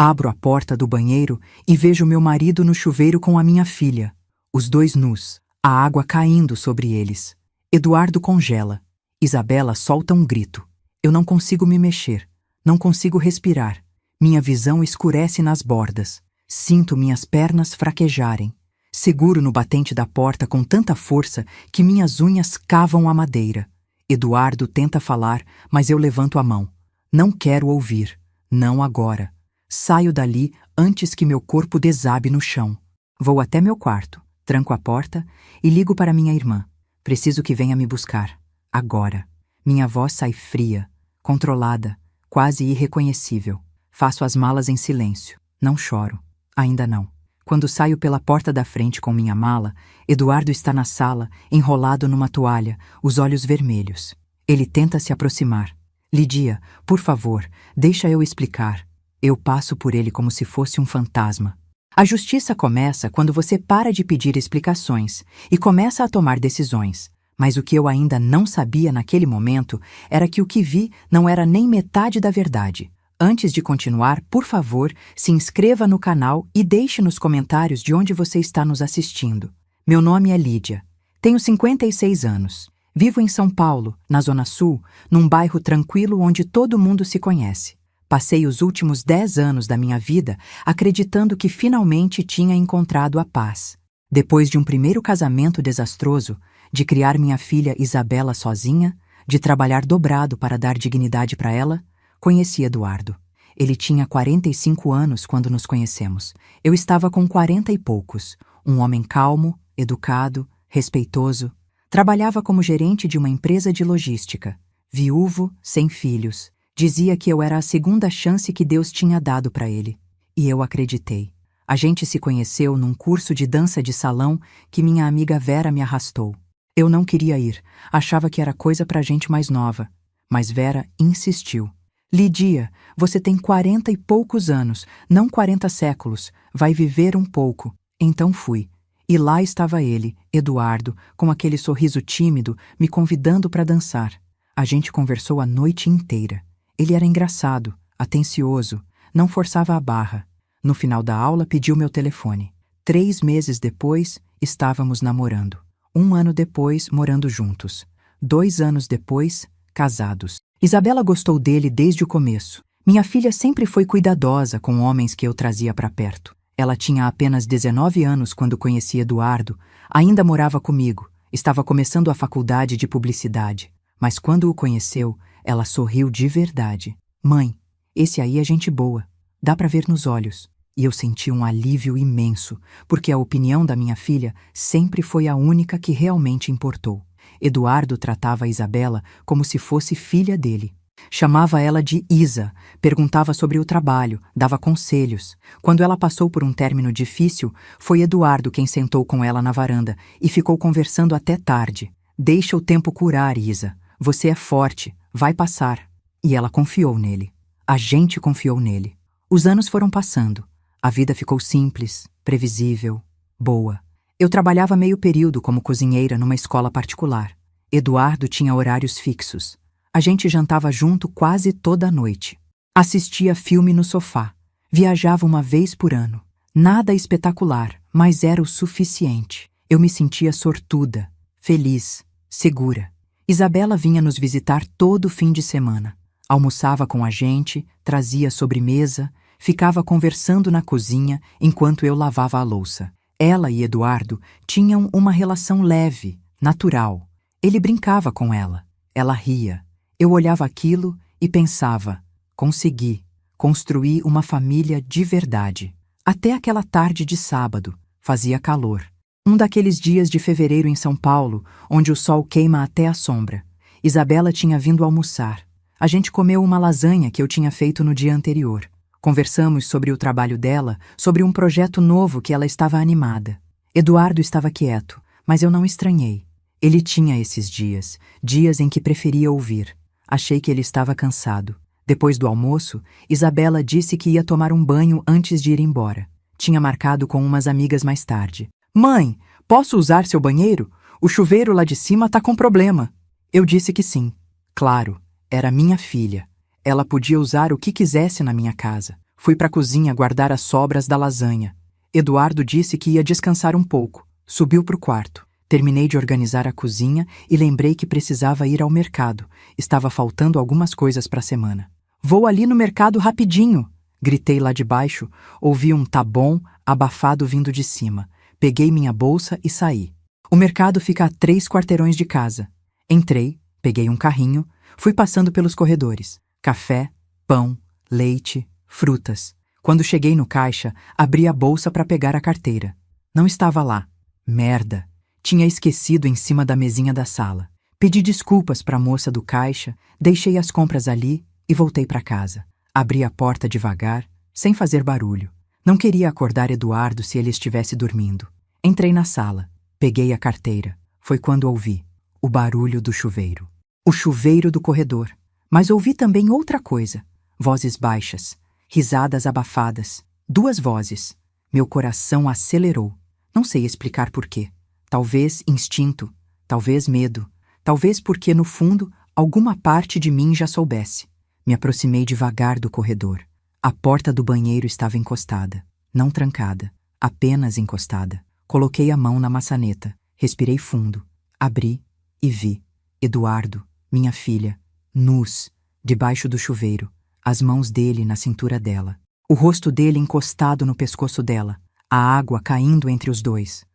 Abro a porta do banheiro e vejo meu marido no chuveiro com a minha filha, os dois nus, a água caindo sobre eles. Eduardo congela. Isabela solta um grito. Eu não consigo me mexer, não consigo respirar. Minha visão escurece nas bordas. Sinto minhas pernas fraquejarem. Seguro no batente da porta com tanta força que minhas unhas cavam a madeira. Eduardo tenta falar, mas eu levanto a mão. Não quero ouvir. Não agora. Saio dali antes que meu corpo desabe no chão. Vou até meu quarto, tranco a porta e ligo para minha irmã. Preciso que venha me buscar. Agora. Minha voz sai fria, controlada, quase irreconhecível. Faço as malas em silêncio. Não choro. Ainda não. Quando saio pela porta da frente com minha mala, Eduardo está na sala, enrolado numa toalha, os olhos vermelhos. Ele tenta se aproximar. Lidia, por favor, deixa eu explicar. Eu passo por ele como se fosse um fantasma. A justiça começa quando você para de pedir explicações e começa a tomar decisões. Mas o que eu ainda não sabia naquele momento era que o que vi não era nem metade da verdade. Antes de continuar, por favor, se inscreva no canal e deixe nos comentários de onde você está nos assistindo. Meu nome é Lídia. Tenho 56 anos. Vivo em São Paulo, na Zona Sul, num bairro tranquilo onde todo mundo se conhece. Passei os últimos 10 anos da minha vida acreditando que finalmente tinha encontrado a paz. Depois de um primeiro casamento desastroso, de criar minha filha Isabela sozinha, de trabalhar dobrado para dar dignidade para ela, conheci Eduardo. Ele tinha 45 anos quando nos conhecemos. Eu estava com 40 e poucos. Um homem calmo, educado, respeitoso. Trabalhava como gerente de uma empresa de logística. Viúvo, sem filhos. Dizia que eu era a segunda chance que Deus tinha dado para ele. E eu acreditei. A gente se conheceu num curso de dança de salão que minha amiga Vera me arrastou. Eu não queria ir. Achava que era coisa para gente mais nova. Mas Vera insistiu. Lidia, você tem 40 e poucos anos, não 40 séculos. Vai viver um pouco. Então fui. E lá estava ele, Eduardo, com aquele sorriso tímido, me convidando para dançar. A gente conversou a noite inteira. Ele era engraçado, atencioso, não forçava a barra. No final da aula, pediu meu telefone. 3 meses depois, estávamos namorando. 1 ano depois, morando juntos. 2 anos depois, casados. Isabela gostou dele desde o começo. Minha filha sempre foi cuidadosa com homens que eu trazia para perto. Ela tinha apenas 19 anos quando conheci Eduardo, ainda morava comigo, estava começando a faculdade de publicidade. Mas quando o conheceu, ela sorriu de verdade. Mãe, esse aí é gente boa, dá para ver nos olhos. E eu senti um alívio imenso, porque a opinião da minha filha sempre foi a única que realmente importou. Eduardo tratava a Isabela como se fosse filha dele. Chamava ela de Isa, perguntava sobre o trabalho, dava conselhos. Quando ela passou por um término difícil, foi Eduardo quem sentou com ela na varanda e ficou conversando até tarde. Deixa o tempo curar, Isa. Você é forte, vai passar. E ela confiou nele. A gente confiou nele. Os anos foram passando. A vida ficou simples, previsível, boa. Eu trabalhava meio período como cozinheira numa escola particular. Eduardo tinha horários fixos. A gente jantava junto quase toda a noite. Assistia filme no sofá. Viajava uma vez por ano. Nada espetacular, mas era o suficiente. Eu me sentia sortuda, feliz, segura. Isabela vinha nos visitar todo fim de semana. Almoçava com a gente, trazia sobremesa, ficava conversando na cozinha enquanto eu lavava a louça. Ela e Eduardo tinham uma relação leve, natural. Ele brincava com ela. Ela ria. Eu olhava aquilo e pensava, consegui, construí uma família de verdade. Até aquela tarde de sábado, fazia calor. Um daqueles dias de fevereiro em São Paulo, onde o sol queima até a sombra. Isabela tinha vindo almoçar. A gente comeu uma lasanha que eu tinha feito no dia anterior. Conversamos sobre o trabalho dela, sobre um projeto novo que ela estava animada. Eduardo estava quieto, mas eu não estranhei. Ele tinha esses dias, dias em que preferia ouvir. Achei que ele estava cansado. Depois do almoço, Isabela disse que ia tomar um banho antes de ir embora. Tinha marcado com umas amigas mais tarde. Mãe, posso usar seu banheiro? O chuveiro lá de cima tá com problema. Eu disse que sim. Claro, era minha filha. Ela podia usar o que quisesse na minha casa. Fui para a cozinha guardar as sobras da lasanha. Eduardo disse que ia descansar um pouco. Subiu para o quarto. Terminei de organizar a cozinha e lembrei que precisava ir ao mercado. Estava faltando algumas coisas para a semana. Vou ali no mercado rapidinho! Gritei lá de baixo. Ouvi um tá bom abafado vindo de cima. Peguei minha bolsa e saí. O mercado fica a 3 quarteirões de casa. Entrei, peguei um carrinho, fui passando pelos corredores. Café, pão, leite, frutas. Quando cheguei no caixa, abri a bolsa para pegar a carteira. Não estava lá. Merda! Tinha esquecido em cima da mesinha da sala. Pedi desculpas para a moça do caixa, deixei as compras ali e voltei para casa. Abri a porta devagar, sem fazer barulho. Não queria acordar Eduardo se ele estivesse dormindo. Entrei na sala, peguei a carteira. Foi quando ouvi o barulho do chuveiro. O chuveiro do corredor. Mas ouvi também outra coisa. Vozes baixas, risadas abafadas. 2 vozes. Meu coração acelerou. Não sei explicar por quê. Talvez instinto, talvez medo, talvez porque, no fundo, alguma parte de mim já soubesse. Me aproximei devagar do corredor. A porta do banheiro estava encostada, não trancada, apenas encostada. Coloquei a mão na maçaneta, respirei fundo, abri e vi Eduardo, minha filha, nus, debaixo do chuveiro, as mãos dele na cintura dela, o rosto dele encostado no pescoço dela, a água caindo entre os dois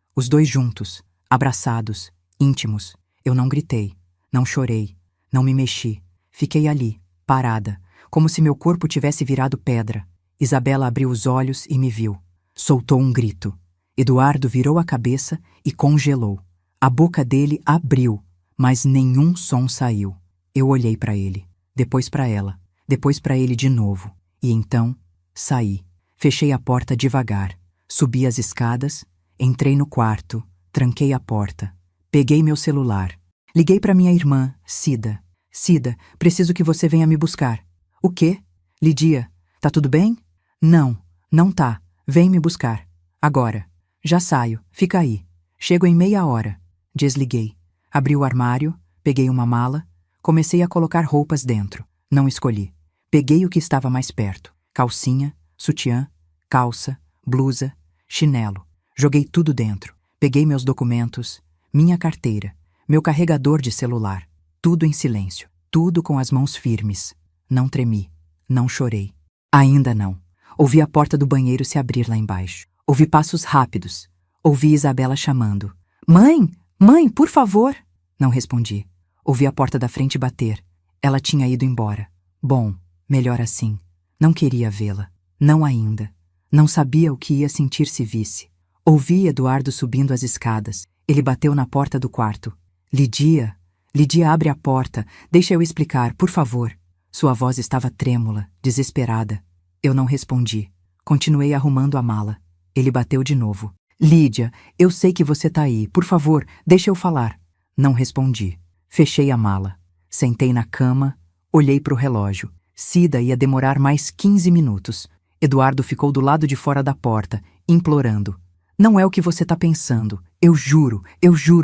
juntos, abraçados, íntimos. Eu não gritei, não chorei, não me mexi. Fiquei ali, parada, como se meu corpo tivesse virado pedra. Isabela abriu os olhos e me viu. Soltou um grito. Eduardo virou a cabeça e congelou. A boca dele abriu, mas nenhum som saiu. Eu olhei para ele, depois para ela, depois para ele de novo. E então, saí. Fechei a porta devagar. Subi as escadas, entrei no quarto, tranquei a porta. Peguei meu celular. Liguei para minha irmã, Cida. Cida, preciso que você venha me buscar. O quê? Lidia, tá tudo bem? Não, não tá. Vem me buscar. Agora. Já saio, fica aí. Chego em meia hora. Desliguei. Abri o armário, peguei uma mala, comecei a colocar roupas dentro. Não escolhi. Peguei o que estava mais perto. Calcinha, sutiã, calça, blusa, chinelo. Joguei tudo dentro. Peguei meus documentos, minha carteira, meu carregador de celular. Tudo em silêncio. Tudo com as mãos firmes. Não tremi. Não chorei. Ainda não. Ouvi a porta do banheiro se abrir lá embaixo. Ouvi passos rápidos. Ouvi Isabela chamando. Mãe! Mãe, por favor! Não respondi. Ouvi a porta da frente bater. Ela tinha ido embora. Bom, melhor assim. Não queria vê-la. Não ainda. Não sabia o que ia sentir se visse. Ouvi Eduardo subindo as escadas. Ele bateu na porta do quarto. Lidia! Lidia, abre a porta. Deixa eu explicar, por favor. Sua voz estava trêmula, desesperada. Eu não respondi. Continuei arrumando a mala. Ele bateu de novo. Lídia, eu sei que você tá aí. Por favor, deixa eu falar. Não respondi. Fechei a mala. Sentei na cama, olhei para o relógio. Cida ia demorar mais 15 minutos. Eduardo ficou do lado de fora da porta, implorando. Não é o que você tá pensando. Eu juro,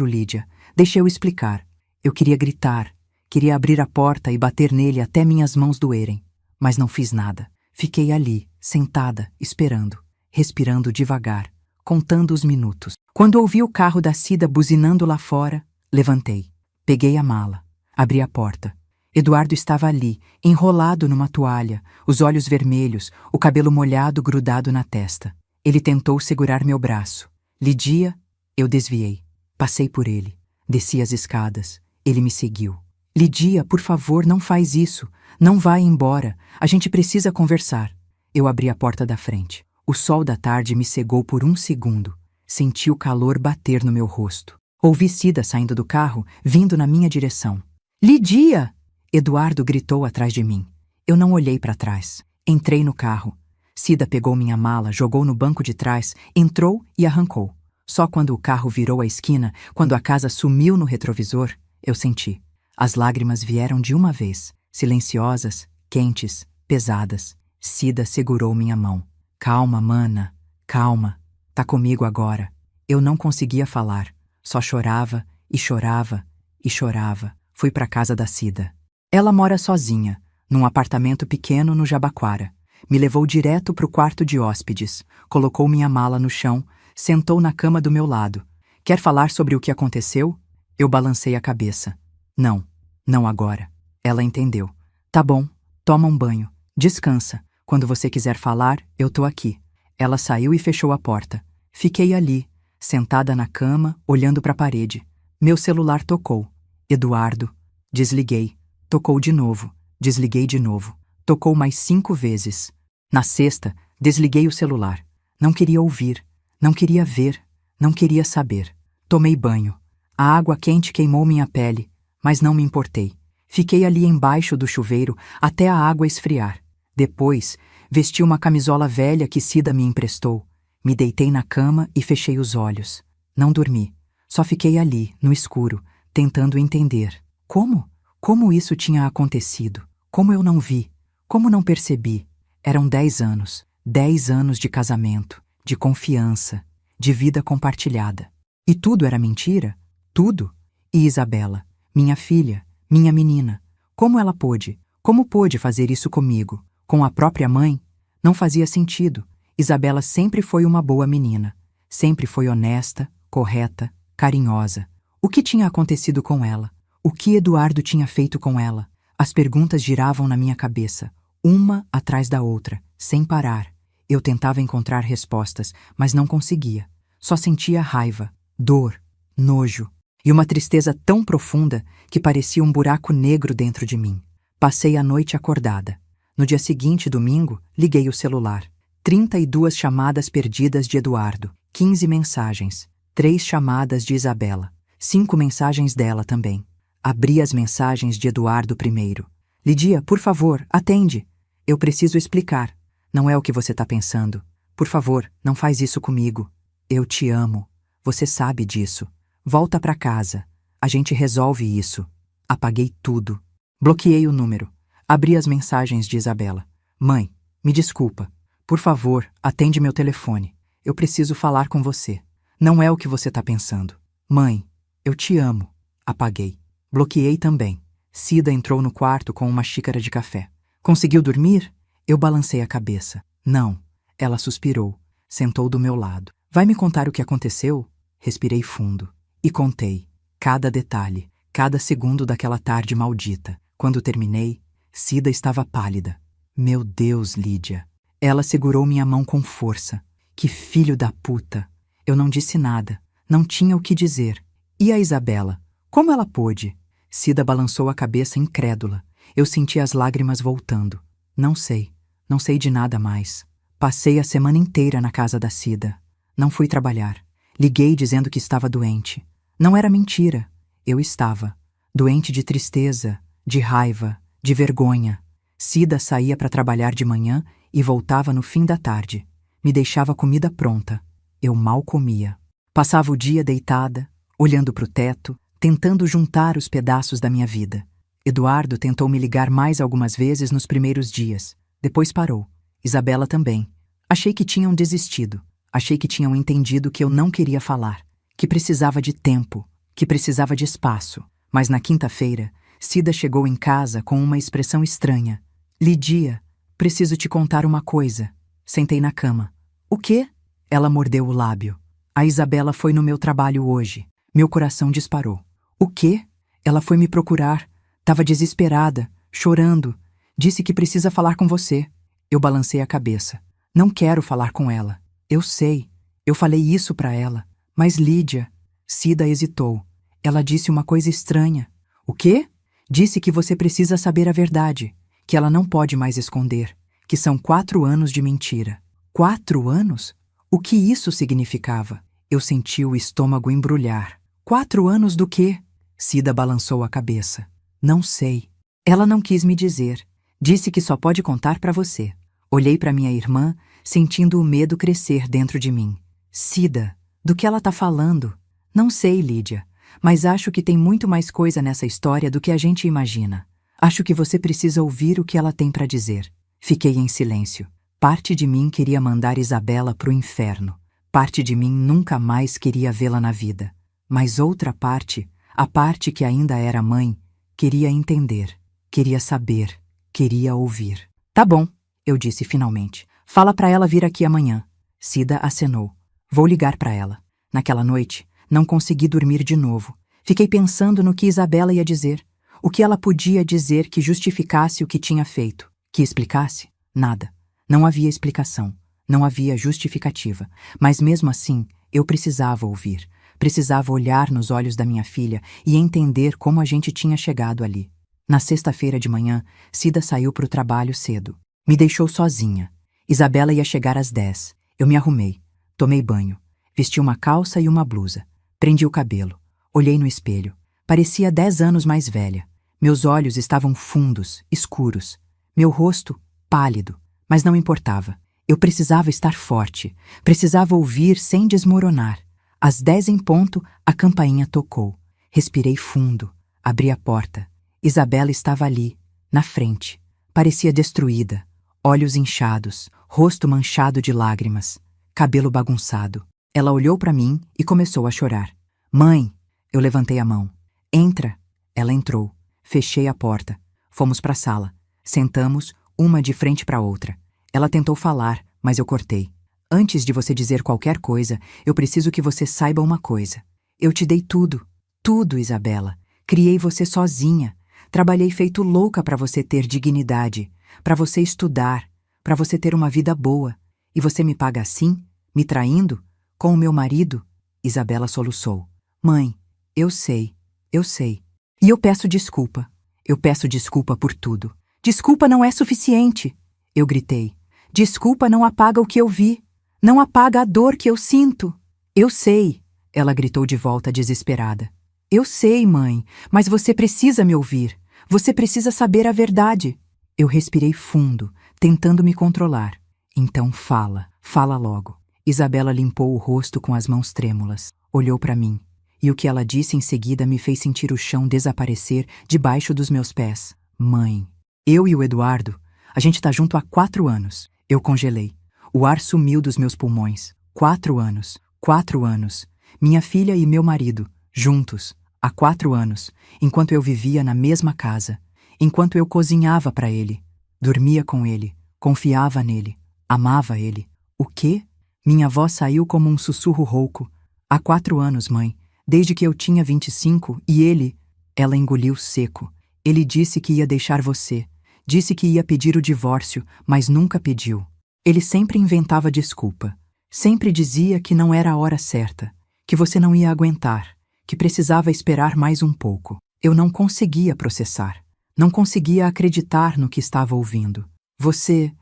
Lídia. Deixa eu explicar. Eu queria gritar. Queria abrir a porta e bater nele até minhas mãos doerem. Mas não fiz nada. Fiquei ali, sentada, esperando. Respirando devagar, contando os minutos. Quando ouvi o carro da Cida buzinando lá fora, levantei. Peguei a mala. Abri a porta. Eduardo estava ali, enrolado numa toalha, os olhos vermelhos, o cabelo molhado grudado na testa. Ele tentou segurar meu braço. Lidia, eu desviei. Passei por ele. Desci as escadas. Ele me seguiu. Lidia, por favor, não faz isso. Não vá embora. A gente precisa conversar. Eu abri a porta da frente. O sol da tarde me cegou por um segundo. Senti o calor bater no meu rosto. Ouvi Cida saindo do carro, vindo na minha direção. Lidia! Eduardo gritou atrás de mim. Eu não olhei para trás. Entrei no carro. Cida pegou minha mala, jogou no banco de trás, entrou e arrancou. Só quando o carro virou a esquina, quando a casa sumiu no retrovisor, eu senti. As lágrimas vieram de uma vez, silenciosas, quentes, pesadas. Cida segurou minha mão. Calma, mana, calma. Tá comigo agora. Eu não conseguia falar. Só chorava e chorava e chorava. Fui para casa da Cida. Ela mora sozinha, num apartamento pequeno no Jabaquara. Me levou direto para o quarto de hóspedes, colocou minha mala no chão, sentou na cama do meu lado. Quer falar sobre o que aconteceu? Eu balancei a cabeça. Não, não agora. Ela entendeu. Tá bom, toma um banho, descansa. Quando você quiser falar, eu tô aqui. Ela saiu e fechou a porta. Fiquei ali, sentada na cama, olhando para a parede. Meu celular tocou. Eduardo. Desliguei. Tocou de novo. Desliguei de novo. Tocou mais 5 vezes. Na sexta, desliguei o celular. Não queria ouvir. Não queria ver. Não queria saber. Tomei banho. A água quente queimou minha pele, mas não me importei. Fiquei ali embaixo do chuveiro até a água esfriar. Depois, vesti uma camisola velha que Cida me emprestou. Me deitei na cama e fechei os olhos. Não dormi. Só fiquei ali, no escuro, tentando entender. Como? Como isso tinha acontecido? Como eu não vi? Como não percebi? Eram 10 anos. 10 anos de casamento, de confiança, de vida compartilhada. E tudo era mentira? Tudo? E Isabela, minha filha, minha menina, como ela pôde? Como pôde fazer isso comigo? Com a própria mãe? Não fazia sentido. Isabela sempre foi uma boa menina. Sempre foi honesta, correta, carinhosa. O que tinha acontecido com ela? O que Eduardo tinha feito com ela? As perguntas giravam na minha cabeça, uma atrás da outra, sem parar. Eu tentava encontrar respostas, mas não conseguia. Só sentia raiva, dor, nojo e uma tristeza tão profunda que parecia um buraco negro dentro de mim. Passei a noite acordada. No dia seguinte, domingo, liguei o celular. 32 chamadas perdidas de Eduardo, 15 mensagens, 3 chamadas de Isabela, 5 mensagens dela também. Abri as mensagens de Eduardo primeiro. Lídia, por favor, atende. Eu preciso explicar. Não é o que você está pensando. Por favor, não faz isso comigo. Eu te amo. Você sabe disso. Volta para casa. A gente resolve isso. Apaguei tudo. Bloqueei o número. Abri as mensagens de Isabela. Mãe, me desculpa. Por favor, atende meu telefone. Eu preciso falar com você. Não é o que você está pensando. Mãe, eu te amo. Apaguei. Bloqueei também. Cida entrou no quarto com uma xícara de café. Conseguiu dormir? Eu balancei a cabeça. Não. Ela suspirou. Sentou do meu lado. Vai me contar o que aconteceu? Respirei fundo. E contei. Cada detalhe. Cada segundo daquela tarde maldita. Quando terminei, Cida estava pálida. Meu Deus, Lídia. Ela segurou minha mão com força. Que filho da puta. Eu não disse nada. Não tinha o que dizer. E a Isabela? Como ela pôde? Cida balançou a cabeça incrédula. Eu senti as lágrimas voltando. Não sei. Não sei de nada mais. Passei a semana inteira na casa da Cida. Não fui trabalhar. Liguei dizendo que estava doente. Não era mentira. Eu estava. Doente de tristeza, de raiva, de vergonha. Cida saía para trabalhar de manhã e voltava no fim da tarde. Me deixava comida pronta. Eu mal comia. Passava o dia deitada, olhando para o teto, tentando juntar os pedaços da minha vida. Eduardo tentou me ligar mais algumas vezes nos primeiros dias. Depois parou. Isabela também. Achei que tinham desistido. Achei que tinham entendido que eu não queria falar, que precisava de tempo, que precisava de espaço. Mas na quinta-feira, Cida chegou em casa com uma expressão estranha. Lídia, preciso te contar uma coisa. Sentei na cama. O quê? Ela mordeu o lábio. A Isabela foi no meu trabalho hoje. Meu coração disparou. O quê? Ela foi me procurar. Tava desesperada, chorando. Disse que precisa falar com você. Eu balancei a cabeça. Não quero falar com ela. Eu sei. Eu falei isso pra ela. Mas Lídia... Cida hesitou. Ela disse uma coisa estranha. O quê? Disse que você precisa saber a verdade. Que ela não pode mais esconder. Que são 4 anos de mentira. 4 anos? O que isso significava? Eu senti o estômago embrulhar. 4 anos do quê? Cida balançou a cabeça. Não sei. Ela não quis me dizer. Disse que só pode contar pra você. Olhei pra minha irmã, sentindo o medo crescer dentro de mim. Cida, do que ela tá falando? Não sei, Lídia, mas acho que tem muito mais coisa nessa história do que a gente imagina. Acho que você precisa ouvir o que ela tem pra dizer. Fiquei em silêncio. Parte de mim queria mandar Isabela pro inferno. Parte de mim nunca mais queria vê-la na vida. Mas outra parte, a parte que ainda era mãe, queria entender, queria saber, queria ouvir. Tá bom, Eu disse finalmente. Fala pra ela vir aqui amanhã. Cida acenou. Vou ligar pra ela. Naquela noite, não consegui dormir de novo. Fiquei pensando no que Isabela ia dizer. O que ela podia dizer que justificasse o que tinha feito. Que explicasse? Nada. Não havia explicação. Não havia justificativa. Mas mesmo assim, eu precisava ouvir. Precisava olhar nos olhos da minha filha e entender como a gente tinha chegado ali. Na sexta-feira de manhã, Cida saiu para o trabalho cedo. Me deixou sozinha. Isabela ia chegar às 10. Eu me arrumei. Tomei banho. Vesti uma calça e uma blusa. Prendi o cabelo. Olhei no espelho. Parecia 10 anos mais velha. Meus olhos estavam fundos, escuros. Meu rosto, pálido. Mas não importava. Eu precisava estar forte. Precisava ouvir sem desmoronar. Às 10 em ponto, a campainha tocou. Respirei fundo. Abri a porta. Isabela estava ali, na frente. Parecia destruída. Olhos inchados, rosto manchado de lágrimas, cabelo bagunçado. Ela olhou para mim e começou a chorar. Mãe! Eu levantei a mão. Entra! Ela entrou. Fechei a porta. Fomos para a sala. Sentamos, uma de frente para outra. Ela tentou falar, mas eu cortei. Antes de você dizer qualquer coisa, eu preciso que você saiba uma coisa. Eu te dei tudo. Tudo, Isabela. Criei você sozinha. Trabalhei feito louca para você ter dignidade, para você estudar, para você ter uma vida boa. E você me paga assim? Me traindo? Com o meu marido? Isabela soluçou. Mãe, eu sei. E eu peço desculpa. Eu peço desculpa por tudo. Desculpa não é suficiente. Eu gritei. Desculpa não apaga o que eu vi. Não apaga a dor que eu sinto. Eu sei. Ela gritou de volta desesperada. Eu sei, mãe, mas você precisa me ouvir. Você precisa saber a verdade. Eu respirei fundo, tentando me controlar. Então fala logo. Isabela limpou o rosto com as mãos trêmulas, olhou para mim, e o que ela disse em seguida me fez sentir o chão desaparecer debaixo dos meus pés. Mãe, eu e o Eduardo, a gente tá junto há 4 anos. Eu congelei. O ar sumiu dos meus pulmões. 4 anos. 4 anos. Minha filha e meu marido, juntos. Há 4 anos, enquanto eu vivia na mesma casa, enquanto eu cozinhava para ele, dormia com ele, confiava nele, amava ele. O quê? Minha voz saiu como um sussurro rouco. Há 4 anos, mãe, desde que eu tinha 25 e ele... Ela engoliu seco. Ele disse que ia deixar você, disse que ia pedir o divórcio, mas nunca pediu. Ele sempre inventava desculpa. Sempre dizia que não era a hora certa, que você não ia aguentar, que precisava esperar mais um pouco. Eu não conseguia processar. Não conseguia acreditar no que estava ouvindo. Você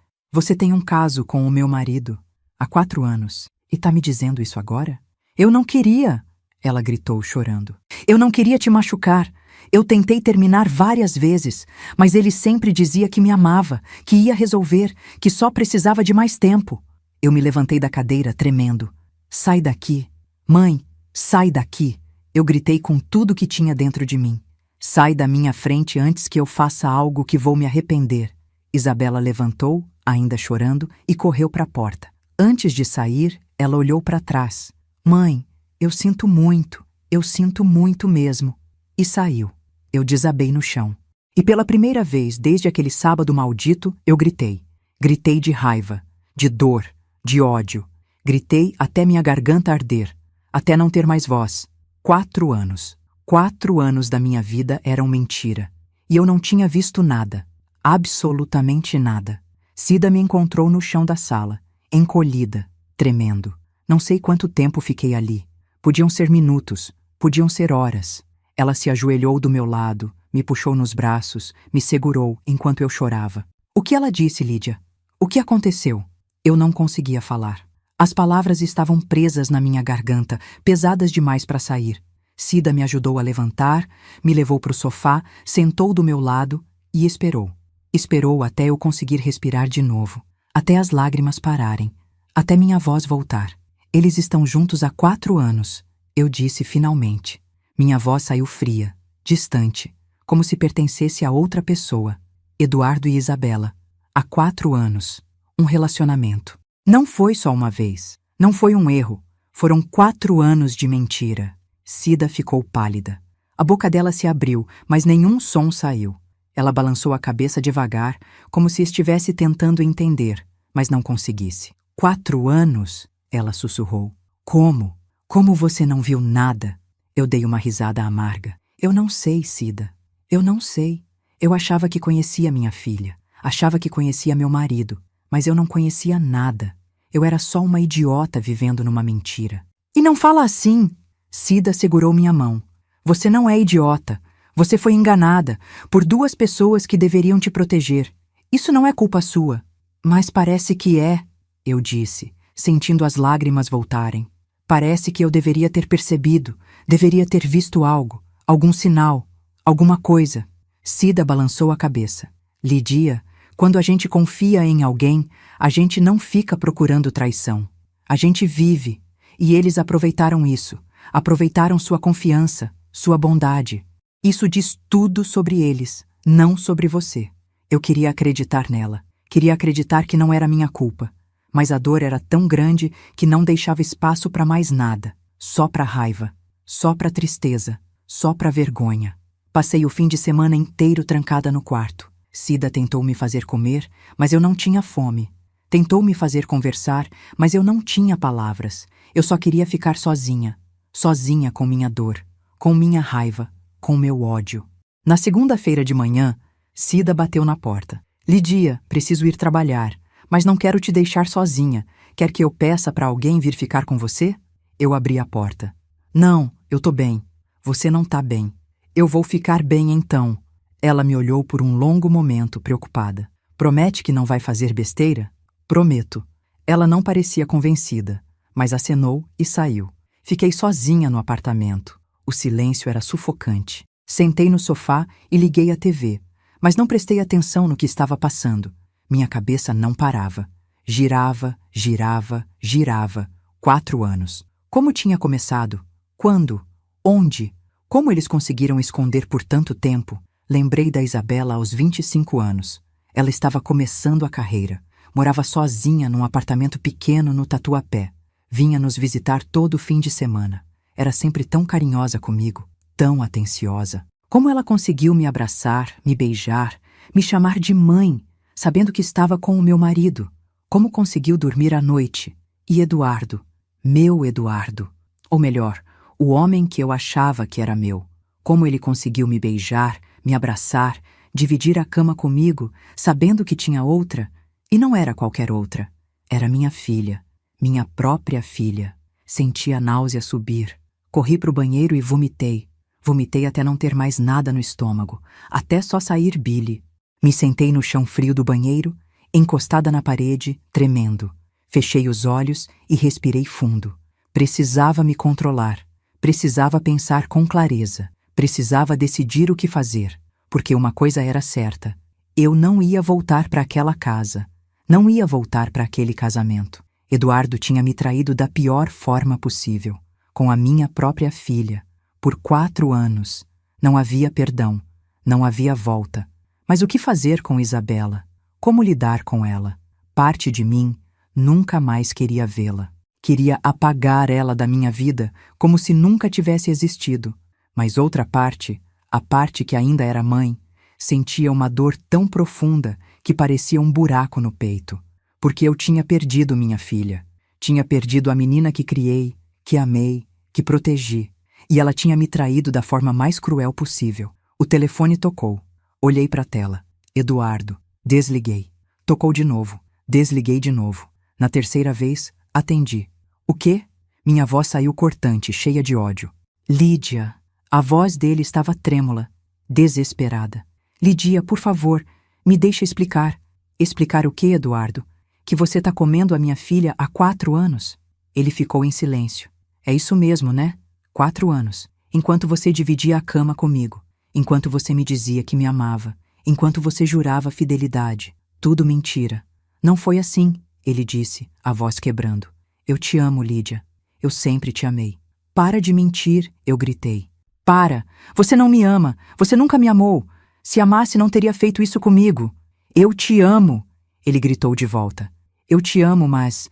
tem um caso com o meu marido há 4 anos e tá me dizendo isso agora? Eu não queria, ela gritou chorando. Eu não queria te machucar. Eu tentei terminar várias vezes, mas ele sempre dizia que me amava, que ia resolver, que só precisava de mais tempo. Eu me levantei da cadeira tremendo. Sai daqui. Mãe, sai daqui. Eu gritei com tudo que tinha dentro de mim. Sai da minha frente antes que eu faça algo que vou me arrepender. Isabela levantou, ainda chorando, e correu para a porta. Antes de sair, ela olhou para trás. Mãe, eu sinto muito mesmo. E saiu. Eu desabei no chão. E pela primeira vez desde aquele sábado maldito, eu gritei. Gritei de raiva, de dor, de ódio. Gritei até minha garganta arder, até não ter mais voz. 4 anos. 4 anos da minha vida eram mentira. E eu não tinha visto nada. Absolutamente nada. Cida me encontrou no chão da sala, encolhida, tremendo. Não sei quanto tempo fiquei ali. Podiam ser minutos, podiam ser horas. Ela se ajoelhou do meu lado, me puxou nos braços, me segurou enquanto eu chorava. O que ela disse, Lídia? O que aconteceu? Eu não conseguia falar. As palavras estavam presas na minha garganta, pesadas demais para sair. Cida me ajudou a levantar, me levou para o sofá, sentou do meu lado e esperou. Esperou até eu conseguir respirar de novo, até as lágrimas pararem, até minha voz voltar. Eles estão juntos há 4 anos, eu disse finalmente. Minha voz saiu fria, distante, como se pertencesse a outra pessoa. Eduardo e Isabela. Há 4 anos. Um relacionamento. Não foi só uma vez. Não foi um erro. Foram 4 anos de mentira. Cida ficou pálida. A boca dela se abriu, mas nenhum som saiu. Ela balançou a cabeça devagar, como se estivesse tentando entender, mas não conseguisse. 4 anos? Ela sussurrou. Como? Como você não viu nada? Eu dei uma risada amarga. Eu não sei, Cida. Eu não sei. Eu achava que conhecia minha filha. Achava que conhecia meu marido. Mas eu não conhecia nada. Eu era só uma idiota vivendo numa mentira. E não fala assim! Cida segurou minha mão. Você não é idiota. Você foi enganada por 2 pessoas que deveriam te proteger. Isso não é culpa sua. Mas parece que é, eu disse, sentindo as lágrimas voltarem. Parece que eu deveria ter percebido, deveria ter visto algo, algum sinal, alguma coisa. Cida balançou a cabeça. Lidia, quando a gente confia em alguém, a gente não fica procurando traição. A gente vive. E eles aproveitaram isso. Aproveitaram sua confiança, sua bondade. Isso diz tudo sobre eles, não sobre você. Eu queria acreditar nela. Queria acreditar que não era minha culpa. Mas a dor era tão grande que não deixava espaço para mais nada. Só para raiva. Só para tristeza. Só para vergonha. Passei o fim de semana inteiro trancada no quarto. Cida tentou me fazer comer, mas eu não tinha fome. Tentou me fazer conversar, mas eu não tinha palavras. Eu só queria ficar sozinha. Sozinha com minha dor. Com minha raiva. Com meu ódio. Na segunda-feira de manhã, Cida bateu na porta. Lidia, preciso ir trabalhar, mas não quero te deixar sozinha. Quer que eu peça para alguém vir ficar com você? Eu abri a porta. Não, eu tô bem. Você não tá bem. Eu vou ficar bem então. Ela me olhou por um longo momento, preocupada. Promete que não vai fazer besteira? Prometo. Ela não parecia convencida, mas acenou e saiu. Fiquei sozinha no apartamento. O silêncio era sufocante. Sentei no sofá e liguei a TV, mas não prestei atenção no que estava passando. Minha cabeça não parava. Girava, girava, girava. 4 anos. Como tinha começado? Quando? Onde? Como eles conseguiram esconder por tanto tempo? Lembrei da Isabela aos 25 anos. Ela estava começando a carreira. Morava sozinha num apartamento pequeno no Tatuapé. Vinha nos visitar todo fim de semana. Era sempre tão carinhosa comigo, tão atenciosa. Como ela conseguiu me abraçar, me beijar, me chamar de mãe, sabendo que estava com o meu marido? Como conseguiu dormir à noite? E Eduardo, meu Eduardo, ou melhor, o homem que eu achava que era meu. Como ele conseguiu me beijar, me abraçar, dividir a cama comigo, sabendo que tinha outra? E não era qualquer outra. Era minha filha, minha própria filha. Senti a náusea subir. Corri para o banheiro e vomitei. Vomitei até não ter mais nada no estômago, até só sair bile. Me sentei no chão frio do banheiro, encostada na parede, tremendo. Fechei os olhos e respirei fundo. Precisava me controlar. Precisava pensar com clareza. Precisava decidir o que fazer, porque uma coisa era certa. Eu não ia voltar para aquela casa. Não ia voltar para aquele casamento. Eduardo tinha me traído da pior forma possível, com a minha própria filha. Por 4 anos. Não havia perdão. Não havia volta. Mas o que fazer com Isabela? Como lidar com ela? Parte de mim nunca mais queria vê-la. Queria apagar ela da minha vida como se nunca tivesse existido. Mas outra parte, a parte que ainda era mãe, sentia uma dor tão profunda que parecia um buraco no peito. Porque eu tinha perdido minha filha. Tinha perdido a menina que criei, que amei, que protegi. E ela tinha me traído da forma mais cruel possível. O telefone tocou. Olhei para a tela. Eduardo. Desliguei. Tocou de novo. Desliguei de novo. Na terceira vez, atendi. O quê? Minha voz saiu cortante, cheia de ódio. Lídia. A voz dele estava trêmula, desesperada. Lidia, por favor, me deixa explicar. Explicar o quê, Eduardo? Que você está comendo a minha filha há 4 anos? Ele ficou em silêncio. É isso mesmo, né? 4 anos. Enquanto você dividia a cama comigo. Enquanto você me dizia que me amava. Enquanto você jurava fidelidade. Tudo mentira. Não foi assim, ele disse, a voz quebrando. Eu te amo, Lídia. Eu sempre te amei. Para de mentir, eu gritei. Para! Você não me ama. Você nunca me amou. Se amasse, não teria feito isso comigo. Eu te amo, ele gritou de volta. Eu te amo, mas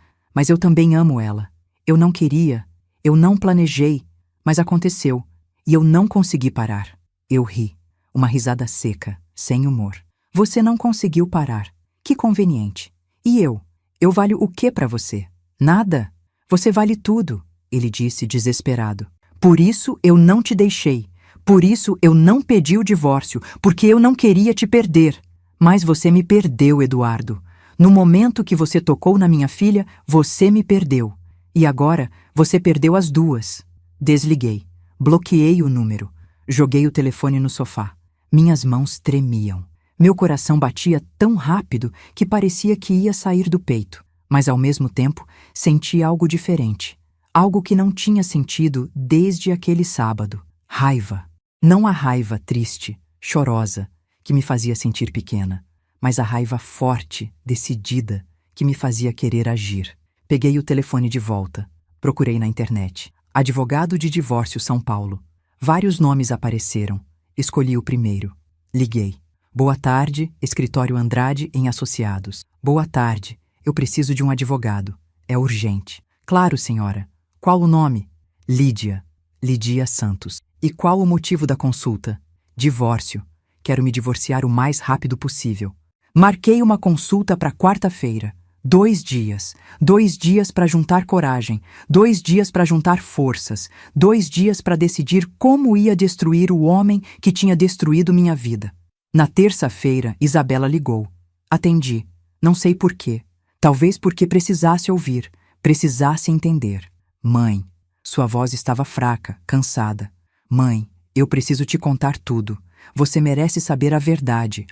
eu também amo ela. Eu não queria. Eu não planejei. Mas aconteceu. E eu não consegui parar. Eu ri. Uma risada seca, sem humor. Você não conseguiu parar. Que conveniente. E eu? Eu valho o que para você? Nada. Você vale tudo, ele disse desesperado. Por isso eu não te deixei. Por isso eu não pedi o divórcio, porque eu não queria te perder. Mas você me perdeu, Eduardo. No momento que você tocou na minha filha, você me perdeu. E agora você perdeu as duas. Desliguei. Bloqueei o número. Joguei o telefone no sofá. Minhas mãos tremiam. Meu coração batia tão rápido que parecia que ia sair do peito. Mas ao mesmo tempo senti algo diferente. Algo que não tinha sentido desde aquele sábado. Raiva. Não a raiva triste, chorosa, que me fazia sentir pequena, mas a raiva forte, decidida, que me fazia querer agir. Peguei o telefone de volta. Procurei na internet. Advogado de divórcio São Paulo. Vários nomes apareceram. Escolhi o primeiro. Liguei. Boa tarde, Escritório Andrade em Associados. Boa tarde. Eu preciso de um advogado. É urgente. Claro, senhora. Qual o nome? Lídia. Lídia Santos. E qual o motivo da consulta? Divórcio. Quero me divorciar o mais rápido possível. Marquei uma consulta para quarta-feira. 2 dias. 2 dias para juntar coragem. 2 dias para juntar forças. 2 dias para decidir como ia destruir o homem que tinha destruído minha vida. Na terça-feira, Isabela ligou. Atendi. Não sei por quê. Talvez porque precisasse ouvir, precisasse entender. Mãe, sua voz estava fraca, cansada. Mãe, eu preciso te contar tudo. Você merece saber a verdade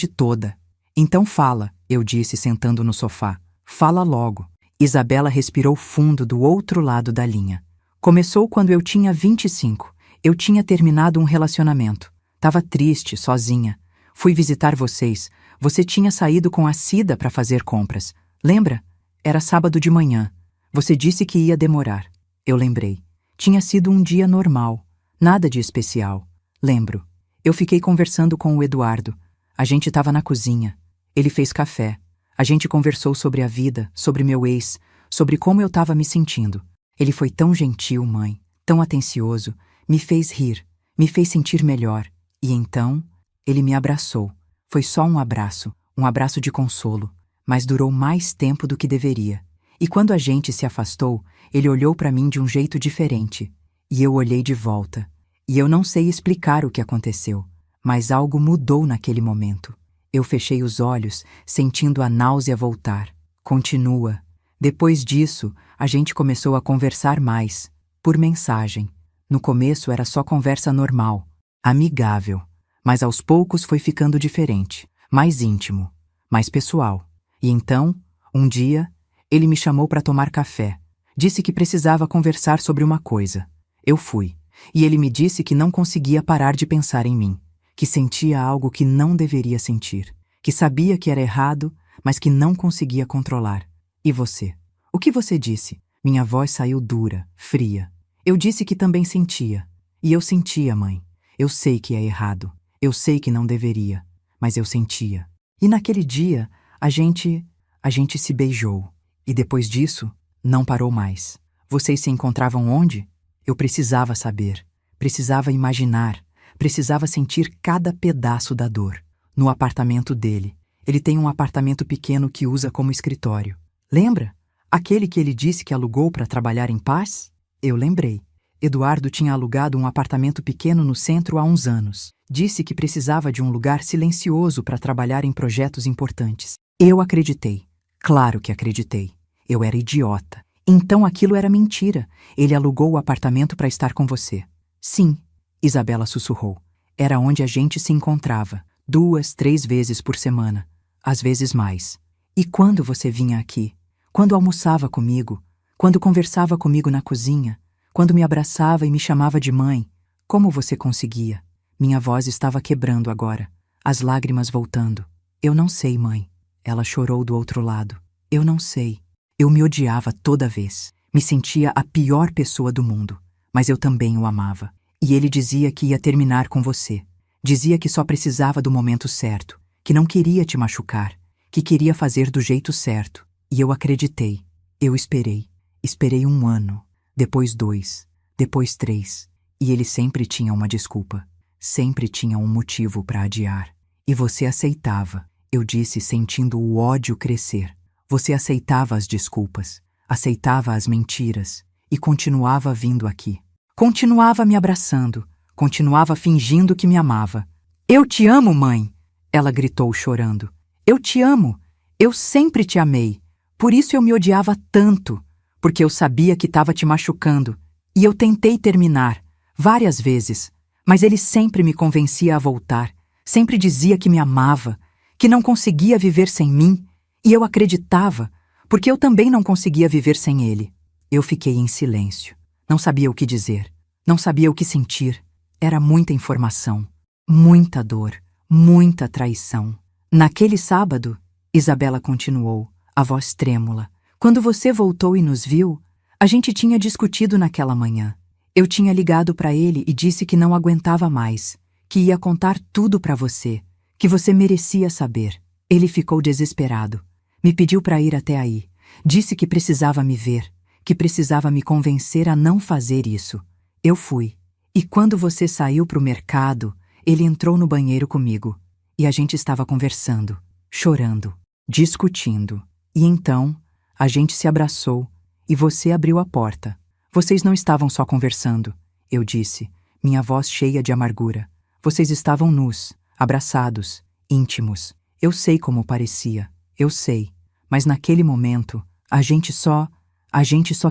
toda. Então fala, eu disse sentando no sofá. Fala logo. Isabela respirou fundo do outro lado da linha. Começou quando eu tinha 25. Eu tinha terminado um relacionamento. Tava triste, sozinha. Fui visitar vocês. Você tinha saído com a Cida para fazer compras. Lembra? Era sábado de manhã. Você disse que ia demorar. Eu lembrei. Tinha sido um dia normal. Nada de especial. Lembro. Eu fiquei conversando com o Eduardo. A gente estava na cozinha. Ele fez café. A gente conversou sobre a vida, sobre meu ex, sobre como eu estava me sentindo. Ele foi tão gentil, mãe, tão atencioso, me fez rir, me fez sentir melhor. E então, ele me abraçou. Foi só um abraço de consolo, mas durou mais tempo do que deveria. E quando a gente se afastou, ele olhou para mim de um jeito diferente. E eu olhei de volta. E eu não sei explicar o que aconteceu, mas algo mudou naquele momento. Eu fechei os olhos, sentindo a náusea voltar. Continua. Depois disso, a gente começou a conversar mais, por mensagem. No começo era só conversa normal, amigável, mas aos poucos foi ficando diferente, mais íntimo, mais pessoal. E então, um dia, ele me chamou para tomar café. Disse que precisava conversar sobre uma coisa. Eu fui. E ele me disse que não conseguia parar de pensar em mim, que sentia algo que não deveria sentir, que sabia que era errado, mas que não conseguia controlar. E você? O que você disse? Minha voz saiu dura, fria. Eu disse que também sentia. E eu sentia, mãe. Eu sei que é errado. Eu sei que não deveria. Mas eu sentia. E naquele dia, a gente se beijou. E depois disso, não parou mais. Vocês se encontravam onde? Eu precisava saber. Precisava imaginar. Precisava sentir cada pedaço da dor. No apartamento dele. Ele tem um apartamento pequeno que usa como escritório. Lembra? Aquele que ele disse que alugou para trabalhar em paz? Eu lembrei. Eduardo tinha alugado um apartamento pequeno no centro há uns anos. Disse que precisava de um lugar silencioso para trabalhar em projetos importantes. Eu acreditei. Claro que acreditei. Eu era idiota. Então aquilo era mentira. Ele alugou o apartamento para estar com você. Sim, Isabela sussurrou. Era onde a gente se encontrava. 2, 3 vezes por semana. Às vezes mais. E quando você vinha aqui? Quando almoçava comigo? Quando conversava comigo na cozinha? Quando me abraçava e me chamava de mãe? Como você conseguia? Minha voz estava quebrando agora. As lágrimas voltando. Eu não sei, mãe. Ela chorou do outro lado. Eu não sei. Eu me odiava toda vez. Me sentia a pior pessoa do mundo. Mas eu também o amava. E ele dizia que ia terminar com você. Dizia que só precisava do momento certo. Que não queria te machucar. Que queria fazer do jeito certo. E eu acreditei. Eu esperei. Esperei 1 ano. Depois 2. Depois 3. E ele sempre tinha uma desculpa. Sempre tinha um motivo para adiar. E você aceitava, eu disse, sentindo o ódio crescer. Você aceitava as desculpas, aceitava as mentiras e continuava vindo aqui. Continuava me abraçando, continuava fingindo que me amava. Eu te amo, mãe! Ela gritou chorando. Eu te amo! Eu sempre te amei. Por isso eu me odiava tanto, porque eu sabia que estava te machucando. E eu tentei terminar, várias vezes, mas ele sempre me convencia a voltar, sempre dizia que me amava, que não conseguia viver sem mim, e eu acreditava, porque eu também não conseguia viver sem ele. Eu fiquei em silêncio. Não sabia o que dizer, não sabia o que sentir. Era muita informação, muita dor, muita traição. Naquele sábado, Isabela continuou, a voz trêmula, quando você voltou e nos viu, a gente tinha discutido naquela manhã. Eu tinha ligado para ele e disse que não aguentava mais, que ia contar tudo para você, que você merecia saber. Ele ficou desesperado. Me pediu para ir até aí. Disse que precisava me ver, que precisava me convencer a não fazer isso. Eu fui. E quando você saiu para o mercado, ele entrou no banheiro comigo. E a gente estava conversando, chorando, discutindo. E então, a gente se abraçou e você abriu a porta. Vocês não estavam só conversando, eu disse, minha voz cheia de amargura. Vocês estavam nus, abraçados, íntimos. Eu sei como parecia, eu sei. Mas naquele momento, a gente só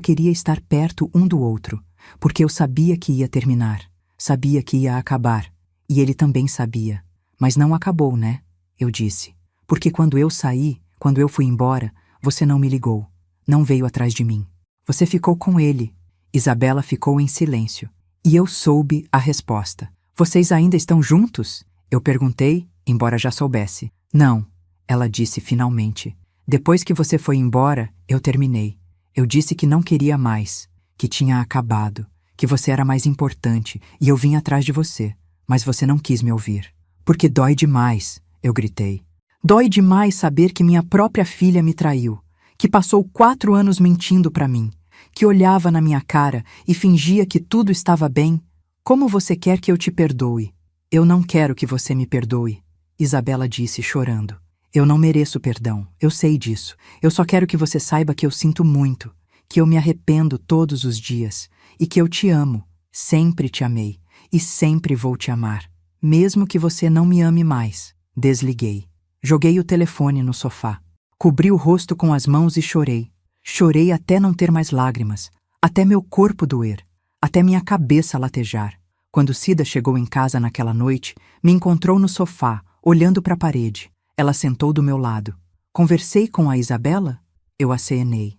queria estar perto um do outro, porque eu sabia que ia terminar, sabia que ia acabar. E ele também sabia. Mas não acabou, né? Eu disse. Porque quando eu saí, quando eu fui embora, você não me ligou, não veio atrás de mim. Você ficou com ele. Isabela ficou em silêncio. E eu soube a resposta. Vocês ainda estão juntos? Eu perguntei, embora já soubesse. Não, ela disse finalmente. Depois que você foi embora, eu terminei. Eu disse que não queria mais, que tinha acabado, que você era mais importante e eu vim atrás de você. Mas você não quis me ouvir. Porque dói demais, eu gritei. Dói demais saber que minha própria filha me traiu, que passou 4 anos mentindo para mim, que olhava na minha cara e fingia que tudo estava bem. Como você quer que eu te perdoe? Eu não quero que você me perdoe, Isabela disse chorando. Eu não mereço perdão, eu sei disso. Eu só quero que você saiba que eu sinto muito, que eu me arrependo todos os dias e que eu te amo, sempre te amei e sempre vou te amar, mesmo que você não me ame mais. Desliguei. Joguei o telefone no sofá. Cobri o rosto com as mãos e chorei. Chorei até não ter mais lágrimas, até meu corpo doer, até minha cabeça latejar. Quando Cida chegou em casa naquela noite, me encontrou no sofá, olhando para a parede. Ela sentou do meu lado. Conversei com a Isabela? Eu acenei.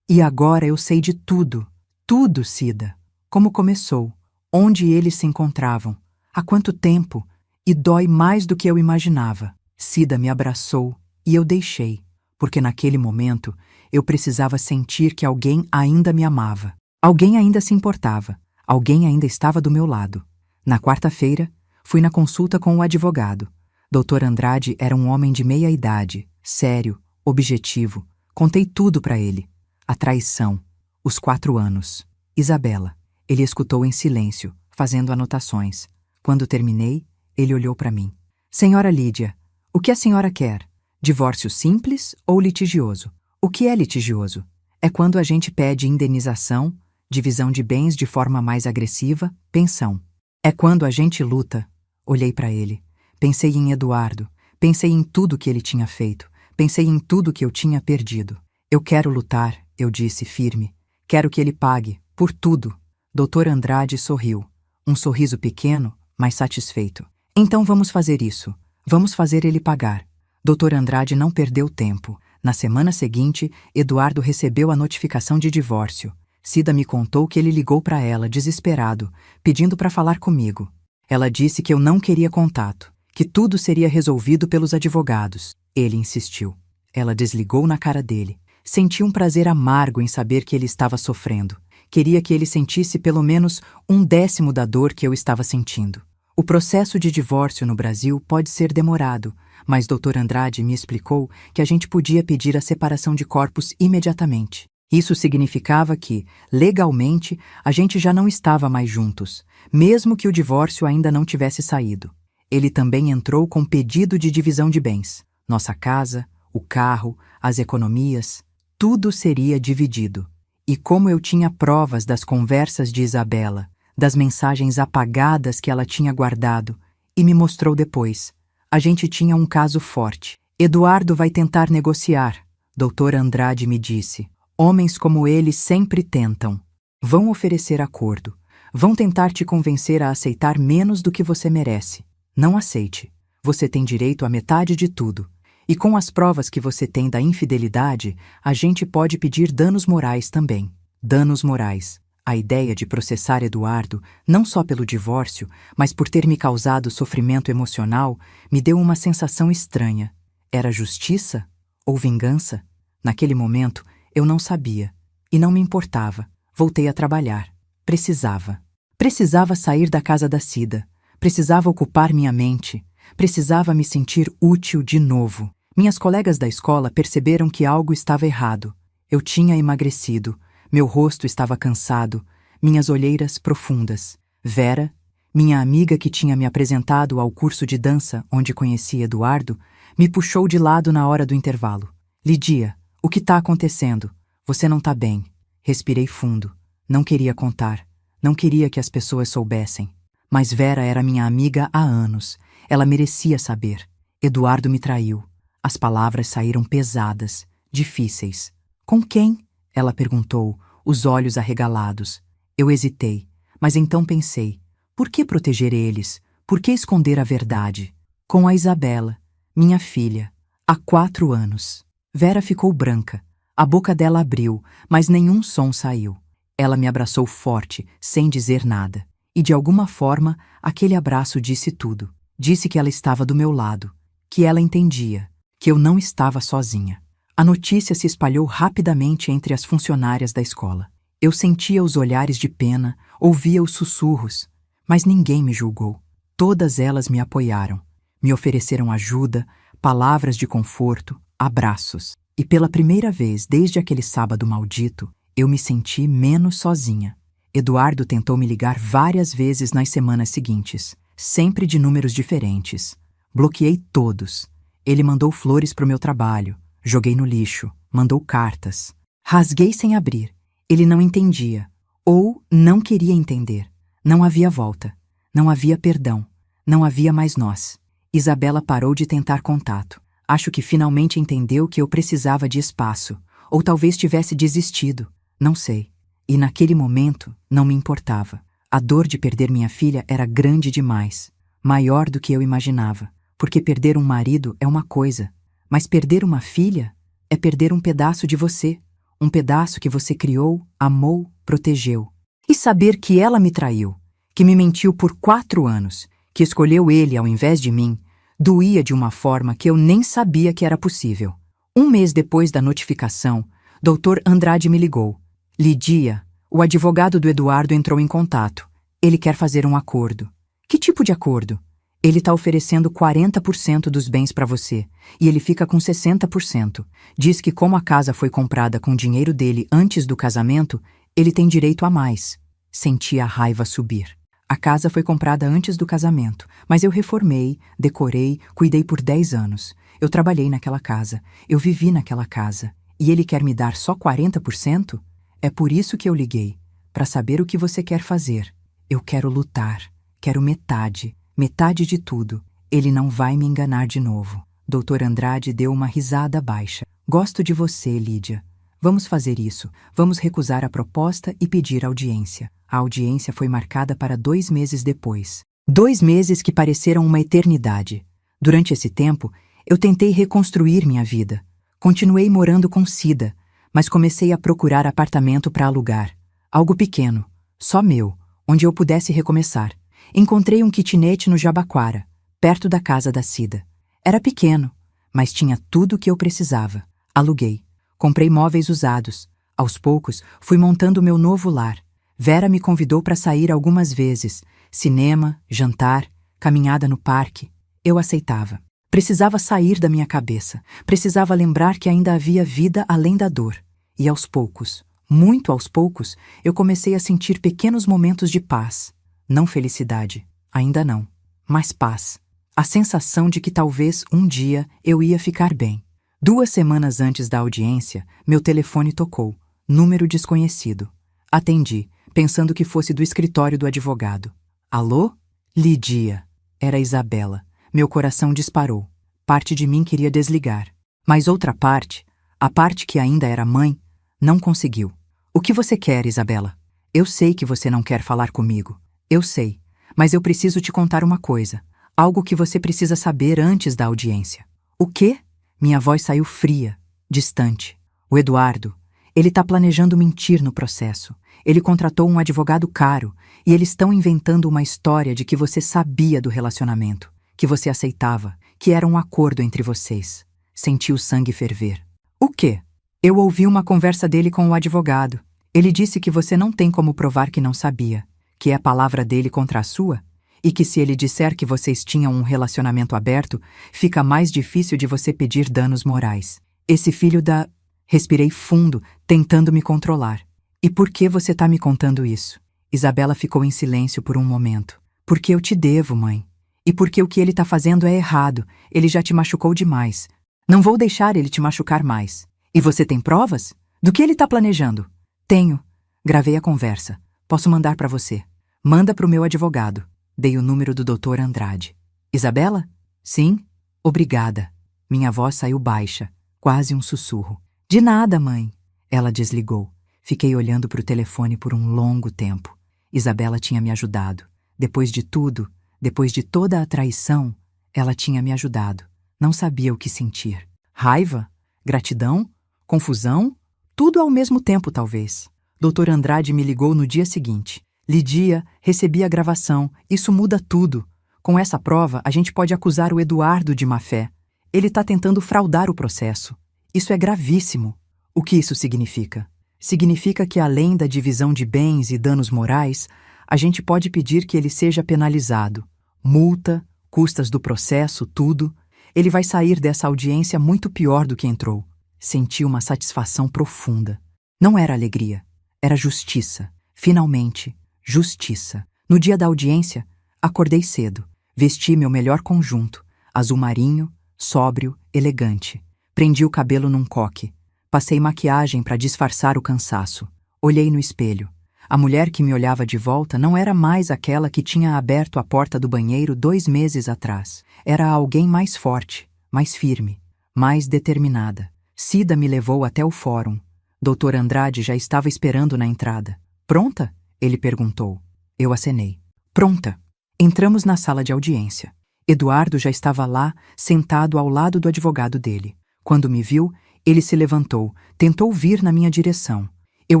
E agora eu sei de tudo. Tudo, Cida. Como começou, onde eles se encontravam, há quanto tempo, e dói mais do que eu imaginava. Cida me abraçou e eu deixei, porque naquele momento eu precisava sentir que alguém ainda me amava. Alguém ainda se importava. Alguém ainda estava do meu lado. Na quarta-feira, fui na consulta com o advogado. Dr. Andrade era um homem de meia idade, sério, objetivo. Contei tudo para ele. A traição, os 4 anos. Isabela. Ele escutou em silêncio, fazendo anotações. Quando terminei, ele olhou para mim. Senhora Lídia, o que a senhora quer? Divórcio simples ou litigioso? O que é litigioso? É quando a gente pede indenização, divisão de bens de forma mais agressiva, pensão. É quando a gente luta. Olhei para ele. Pensei em Eduardo. Pensei em tudo que ele tinha feito. Pensei em tudo que eu tinha perdido. Eu quero lutar, eu disse firme. Quero que ele pague, por tudo. Dr. Andrade sorriu. Um sorriso pequeno, mas satisfeito. Então vamos fazer isso. Vamos fazer ele pagar. Dr. Andrade não perdeu tempo. Na semana seguinte, Eduardo recebeu a notificação de divórcio. Cida me contou que ele ligou para ela, desesperado, pedindo para falar comigo. Ela disse que eu não queria contato, que tudo seria resolvido pelos advogados. Ele insistiu. Ela desligou na cara dele. Senti um prazer amargo em saber que ele estava sofrendo. Queria que ele sentisse pelo menos 1/10 da dor que eu estava sentindo. O processo de divórcio no Brasil pode ser demorado, mas Dr. Andrade me explicou que a gente podia pedir a separação de corpos imediatamente. Isso significava que, legalmente, a gente já não estava mais juntos, mesmo que o divórcio ainda não tivesse saído. Ele também entrou com pedido de divisão de bens. Nossa casa, o carro, as economias, tudo seria dividido. E como eu tinha provas das conversas de Isabela, das mensagens apagadas que ela tinha guardado, e me mostrou depois, a gente tinha um caso forte. Eduardo vai tentar negociar, Dr. Andrade me disse. Homens como ele sempre tentam. Vão oferecer acordo. Vão tentar te convencer a aceitar menos do que você merece. Não aceite. Você tem direito à metade de tudo. E com as provas que você tem da infidelidade, a gente pode pedir danos morais também. Danos morais. A ideia de processar Eduardo, não só pelo divórcio, mas por ter me causado sofrimento emocional, me deu uma sensação estranha. Era justiça ou vingança? Naquele momento, eu não sabia. E não me importava. Voltei a trabalhar. Precisava. Precisava sair da casa da Cida. Precisava ocupar minha mente. Precisava me sentir útil de novo. Minhas colegas da escola perceberam que algo estava errado. Eu tinha emagrecido. Meu rosto estava cansado. Minhas olheiras profundas. Vera, minha amiga que tinha me apresentado ao curso de dança onde conheci Eduardo, me puxou de lado na hora do intervalo. Lidia, o que está acontecendo? Você não está bem. Respirei fundo. Não queria contar. Não queria que as pessoas soubessem. Mas Vera era minha amiga há anos. Ela merecia saber. Eduardo me traiu. As palavras saíram pesadas, difíceis. Com quem? Ela perguntou, os olhos arregalados. Eu hesitei, mas então pensei, por que proteger eles? Por que esconder a verdade? Com a Isabela, minha filha, há 4 anos. Vera ficou branca. A boca dela abriu, mas nenhum som saiu. Ela me abraçou forte, sem dizer nada. E de alguma forma, aquele abraço disse tudo. Disse que ela estava do meu lado, que ela entendia, que eu não estava sozinha. A notícia se espalhou rapidamente entre as funcionárias da escola. Eu sentia os olhares de pena, ouvia os sussurros, mas ninguém me julgou. Todas elas me apoiaram, me ofereceram ajuda, palavras de conforto, abraços. E pela primeira vez desde aquele sábado maldito, eu me senti menos sozinha. Eduardo tentou me ligar várias vezes nas semanas seguintes, sempre de números diferentes. Bloqueei todos. Ele mandou flores pro meu trabalho, joguei no lixo, mandou cartas. Rasguei sem abrir. Ele não entendia, ou não queria entender. Não havia volta, não havia perdão, não havia mais nós. Isabela parou de tentar contato. Acho que finalmente entendeu que eu precisava de espaço, ou talvez tivesse desistido, não sei. E naquele momento não me importava. A dor de perder minha filha era grande demais, maior do que eu imaginava, porque perder um marido é uma coisa, mas perder uma filha é perder um pedaço de você, um pedaço que você criou, amou, protegeu. E saber que ela me traiu, que me mentiu por 4 anos, que escolheu ele ao invés de mim, doía de uma forma que eu nem sabia que era possível. 1 mês depois da notificação, Dr. Andrade me ligou. Lidia, o advogado do Eduardo entrou em contato. Ele quer fazer um acordo. Que tipo de acordo? Ele está oferecendo 40% dos bens para você, e ele fica com 60%. Diz que como a casa foi comprada com o dinheiro dele antes do casamento, ele tem direito a mais. Senti a raiva subir. A casa foi comprada antes do casamento, mas eu reformei, decorei, cuidei por 10 anos. Eu trabalhei naquela casa, eu vivi naquela casa, e ele quer me dar só 40%? É por isso que eu liguei, para saber o que você quer fazer. Eu quero lutar, quero metade de tudo. Ele não vai me enganar de novo. Dr. Andrade deu uma risada baixa. Gosto de você, Lídia. Vamos fazer isso. Vamos recusar a proposta e pedir audiência. A audiência foi marcada para 2 meses depois. 2 meses que pareceram uma eternidade. Durante esse tempo, eu tentei reconstruir minha vida. Continuei morando com Cida, mas comecei a procurar apartamento para alugar. Algo pequeno, só meu, onde eu pudesse recomeçar. Encontrei um kitnet no Jabaquara, perto da casa da Cida. Era pequeno, mas tinha tudo o que eu precisava. Aluguei. Comprei móveis usados. Aos poucos, fui montando meu novo lar. Vera me convidou para sair algumas vezes. Cinema, jantar, caminhada no parque. Eu aceitava. Precisava sair da minha cabeça. Precisava lembrar que ainda havia vida além da dor. E aos poucos, muito aos poucos, eu comecei a sentir pequenos momentos de paz. Não felicidade, ainda não, mas paz. A sensação de que talvez um dia eu ia ficar bem. 2 semanas antes da audiência, meu telefone tocou. Número desconhecido. Atendi, pensando que fosse do escritório do advogado. Alô? Lidia. Era Isabela. Meu coração disparou. Parte de mim queria desligar. Mas outra parte, a parte que ainda era mãe, não conseguiu. O que você quer, Isabela? Eu sei que você não quer falar comigo. Eu sei. Mas eu preciso te contar uma coisa. Algo que você precisa saber antes da audiência. O quê? Minha voz saiu fria, distante. O Eduardo, ele tá planejando mentir no processo. Ele contratou um advogado caro e eles estão inventando uma história de que você sabia do relacionamento, que você aceitava, que era um acordo entre vocês. Senti o sangue ferver. O quê? Eu ouvi uma conversa dele com o advogado. Ele disse que você não tem como provar que não sabia, que é a palavra dele contra a sua, e que se ele disser que vocês tinham um relacionamento aberto, fica mais difícil de você pedir danos morais. Esse filho da... Respirei fundo, tentando me controlar. E por que você tá me contando isso? Isabela ficou em silêncio por um momento. Porque eu te devo, mãe. E porque o que ele tá fazendo é errado. Ele já te machucou demais. Não vou deixar ele te machucar mais. E você tem provas? Do que ele tá planejando? Tenho. Gravei a conversa. Posso mandar pra você. Manda pro meu advogado. Dei o número do Dr. Andrade. Isabela? Sim? Obrigada. Minha voz saiu baixa, quase um sussurro. De nada, mãe. Ela desligou. Fiquei olhando para o telefone por um longo tempo. Isabela tinha me ajudado. Depois de tudo, depois de toda a traição, ela tinha me ajudado. Não sabia o que sentir. Raiva? Gratidão? Confusão? Tudo ao mesmo tempo, talvez. Dr. Andrade me ligou no dia seguinte. Lidia, recebi a gravação. Isso muda tudo. Com essa prova, a gente pode acusar o Eduardo de má-fé. Ele está tentando fraudar o processo. Isso é gravíssimo. O que isso significa? Significa que, além da divisão de bens e danos morais, a gente pode pedir que ele seja penalizado. Multa, custas do processo, tudo. Ele vai sair dessa audiência muito pior do que entrou. Senti uma satisfação profunda. Não era alegria, era justiça. Finalmente, justiça. No dia da audiência, acordei cedo. Vesti meu melhor conjunto, azul marinho, sóbrio, elegante. Prendi o cabelo num coque. Passei maquiagem para disfarçar o cansaço. Olhei no espelho. A mulher que me olhava de volta não era mais aquela que tinha aberto a porta do banheiro 2 meses atrás. Era alguém mais forte, mais firme, mais determinada. Cida me levou até o fórum. Dr. Andrade já estava esperando na entrada. Pronta? Ele perguntou. Eu acenei. Pronta. Entramos na sala de audiência. Eduardo já estava lá, sentado ao lado do advogado dele. Quando me viu, ele se levantou, tentou vir na minha direção. Eu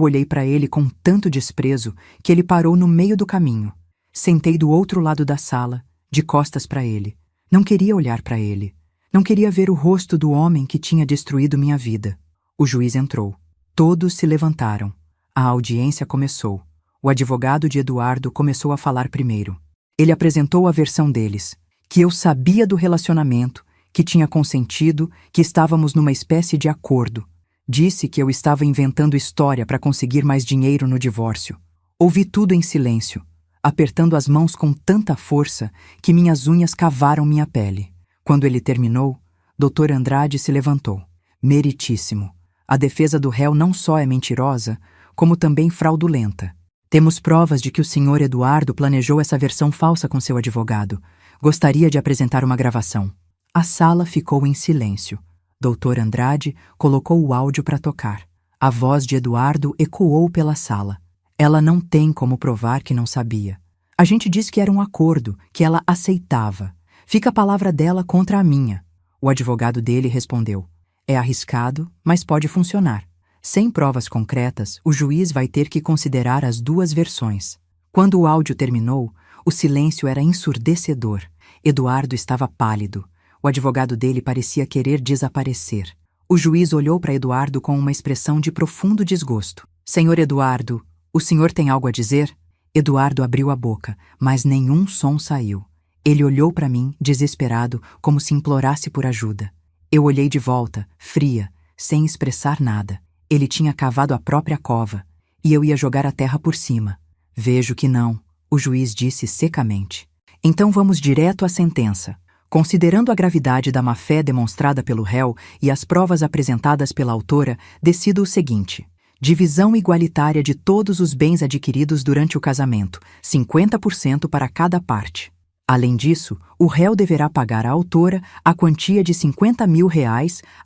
olhei para ele com tanto desprezo que ele parou no meio do caminho. Sentei do outro lado da sala, de costas para ele. Não queria olhar para ele. Não queria ver o rosto do homem que tinha destruído minha vida. O juiz entrou. Todos se levantaram. A audiência começou. O advogado de Eduardo começou a falar primeiro. Ele apresentou a versão deles, que eu sabia do relacionamento, que tinha consentido, que estávamos numa espécie de acordo. Disse que eu estava inventando história para conseguir mais dinheiro no divórcio. Ouvi tudo em silêncio, apertando as mãos com tanta força que minhas unhas cavaram minha pele. Quando ele terminou, Dr. Andrade se levantou. Meritíssimo. A defesa do réu não só é mentirosa, como também fraudulenta. Temos provas de que o Sr. Eduardo planejou essa versão falsa com seu advogado. Gostaria de apresentar uma gravação. A sala ficou em silêncio. Dr. Andrade colocou o áudio para tocar. A voz de Eduardo ecoou pela sala. Ela não tem como provar que não sabia. A gente diz que era um acordo, que ela aceitava. Fica a palavra dela contra a minha. O advogado dele respondeu. É arriscado, mas pode funcionar. Sem provas concretas, o juiz vai ter que considerar as 2 versões. Quando o áudio terminou, o silêncio era ensurdecedor. Eduardo estava pálido. O advogado dele parecia querer desaparecer. O juiz olhou para Eduardo com uma expressão de profundo desgosto. Senhor Eduardo, o senhor tem algo a dizer? Eduardo abriu a boca, mas nenhum som saiu. Ele olhou para mim, desesperado, como se implorasse por ajuda. Eu olhei de volta, fria, sem expressar nada. Ele tinha cavado a própria cova, e eu ia jogar a terra por cima. Vejo que não, o juiz disse secamente. Então vamos direto à sentença. Considerando a gravidade da má-fé demonstrada pelo réu e as provas apresentadas pela autora, decido o seguinte: divisão igualitária de todos os bens adquiridos durante o casamento, 50% para cada parte. Além disso, o réu deverá pagar à autora a quantia de R$50 mil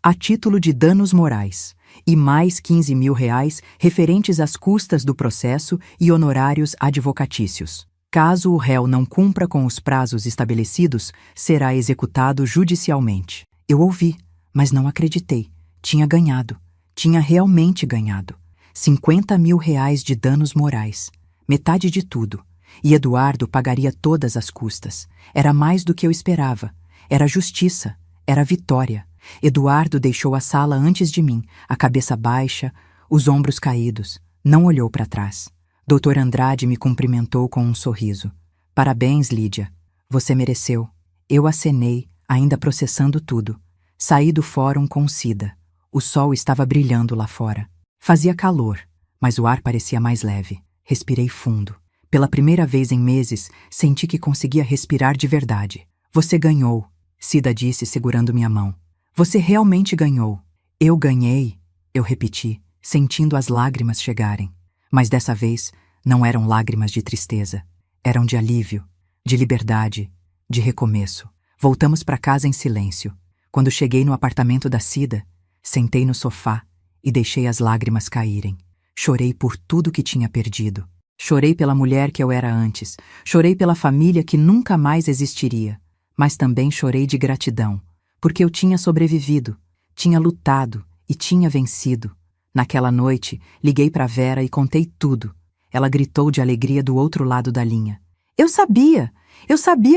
a título de danos morais, e mais R$15 mil referentes às custas do processo e honorários advocatícios. Caso o réu não cumpra com os prazos estabelecidos, será executado judicialmente. Eu ouvi, mas não acreditei. Tinha ganhado. Tinha realmente ganhado. R$50 mil de danos morais. Metade de tudo. E Eduardo pagaria todas as custas. Era mais do que eu esperava. Era justiça. Era vitória. Eduardo deixou a sala antes de mim, a cabeça baixa, os ombros caídos. Não olhou para trás. Dr. Andrade me cumprimentou com um sorriso. Parabéns, Lídia. Você mereceu. Eu acenei, ainda processando tudo. Saí do fórum com Cida. O sol estava brilhando lá fora. Fazia calor, mas o ar parecia mais leve. Respirei fundo. Pela primeira vez em meses, senti que conseguia respirar de verdade. Você ganhou, Cida disse segurando minha mão. Você realmente ganhou. Eu ganhei, eu repeti, sentindo as lágrimas chegarem. Mas dessa vez, não eram lágrimas de tristeza. Eram de alívio, de liberdade, de recomeço. Voltamos para casa em silêncio. Quando cheguei no apartamento da Cida, sentei no sofá e deixei as lágrimas caírem. Chorei por tudo que tinha perdido. Chorei pela mulher que eu era antes. Chorei pela família que nunca mais existiria. Mas também chorei de gratidão, porque eu tinha sobrevivido, tinha lutado e tinha vencido. Naquela noite, liguei para Vera e contei tudo. Ela gritou de alegria do outro lado da linha. Eu sabia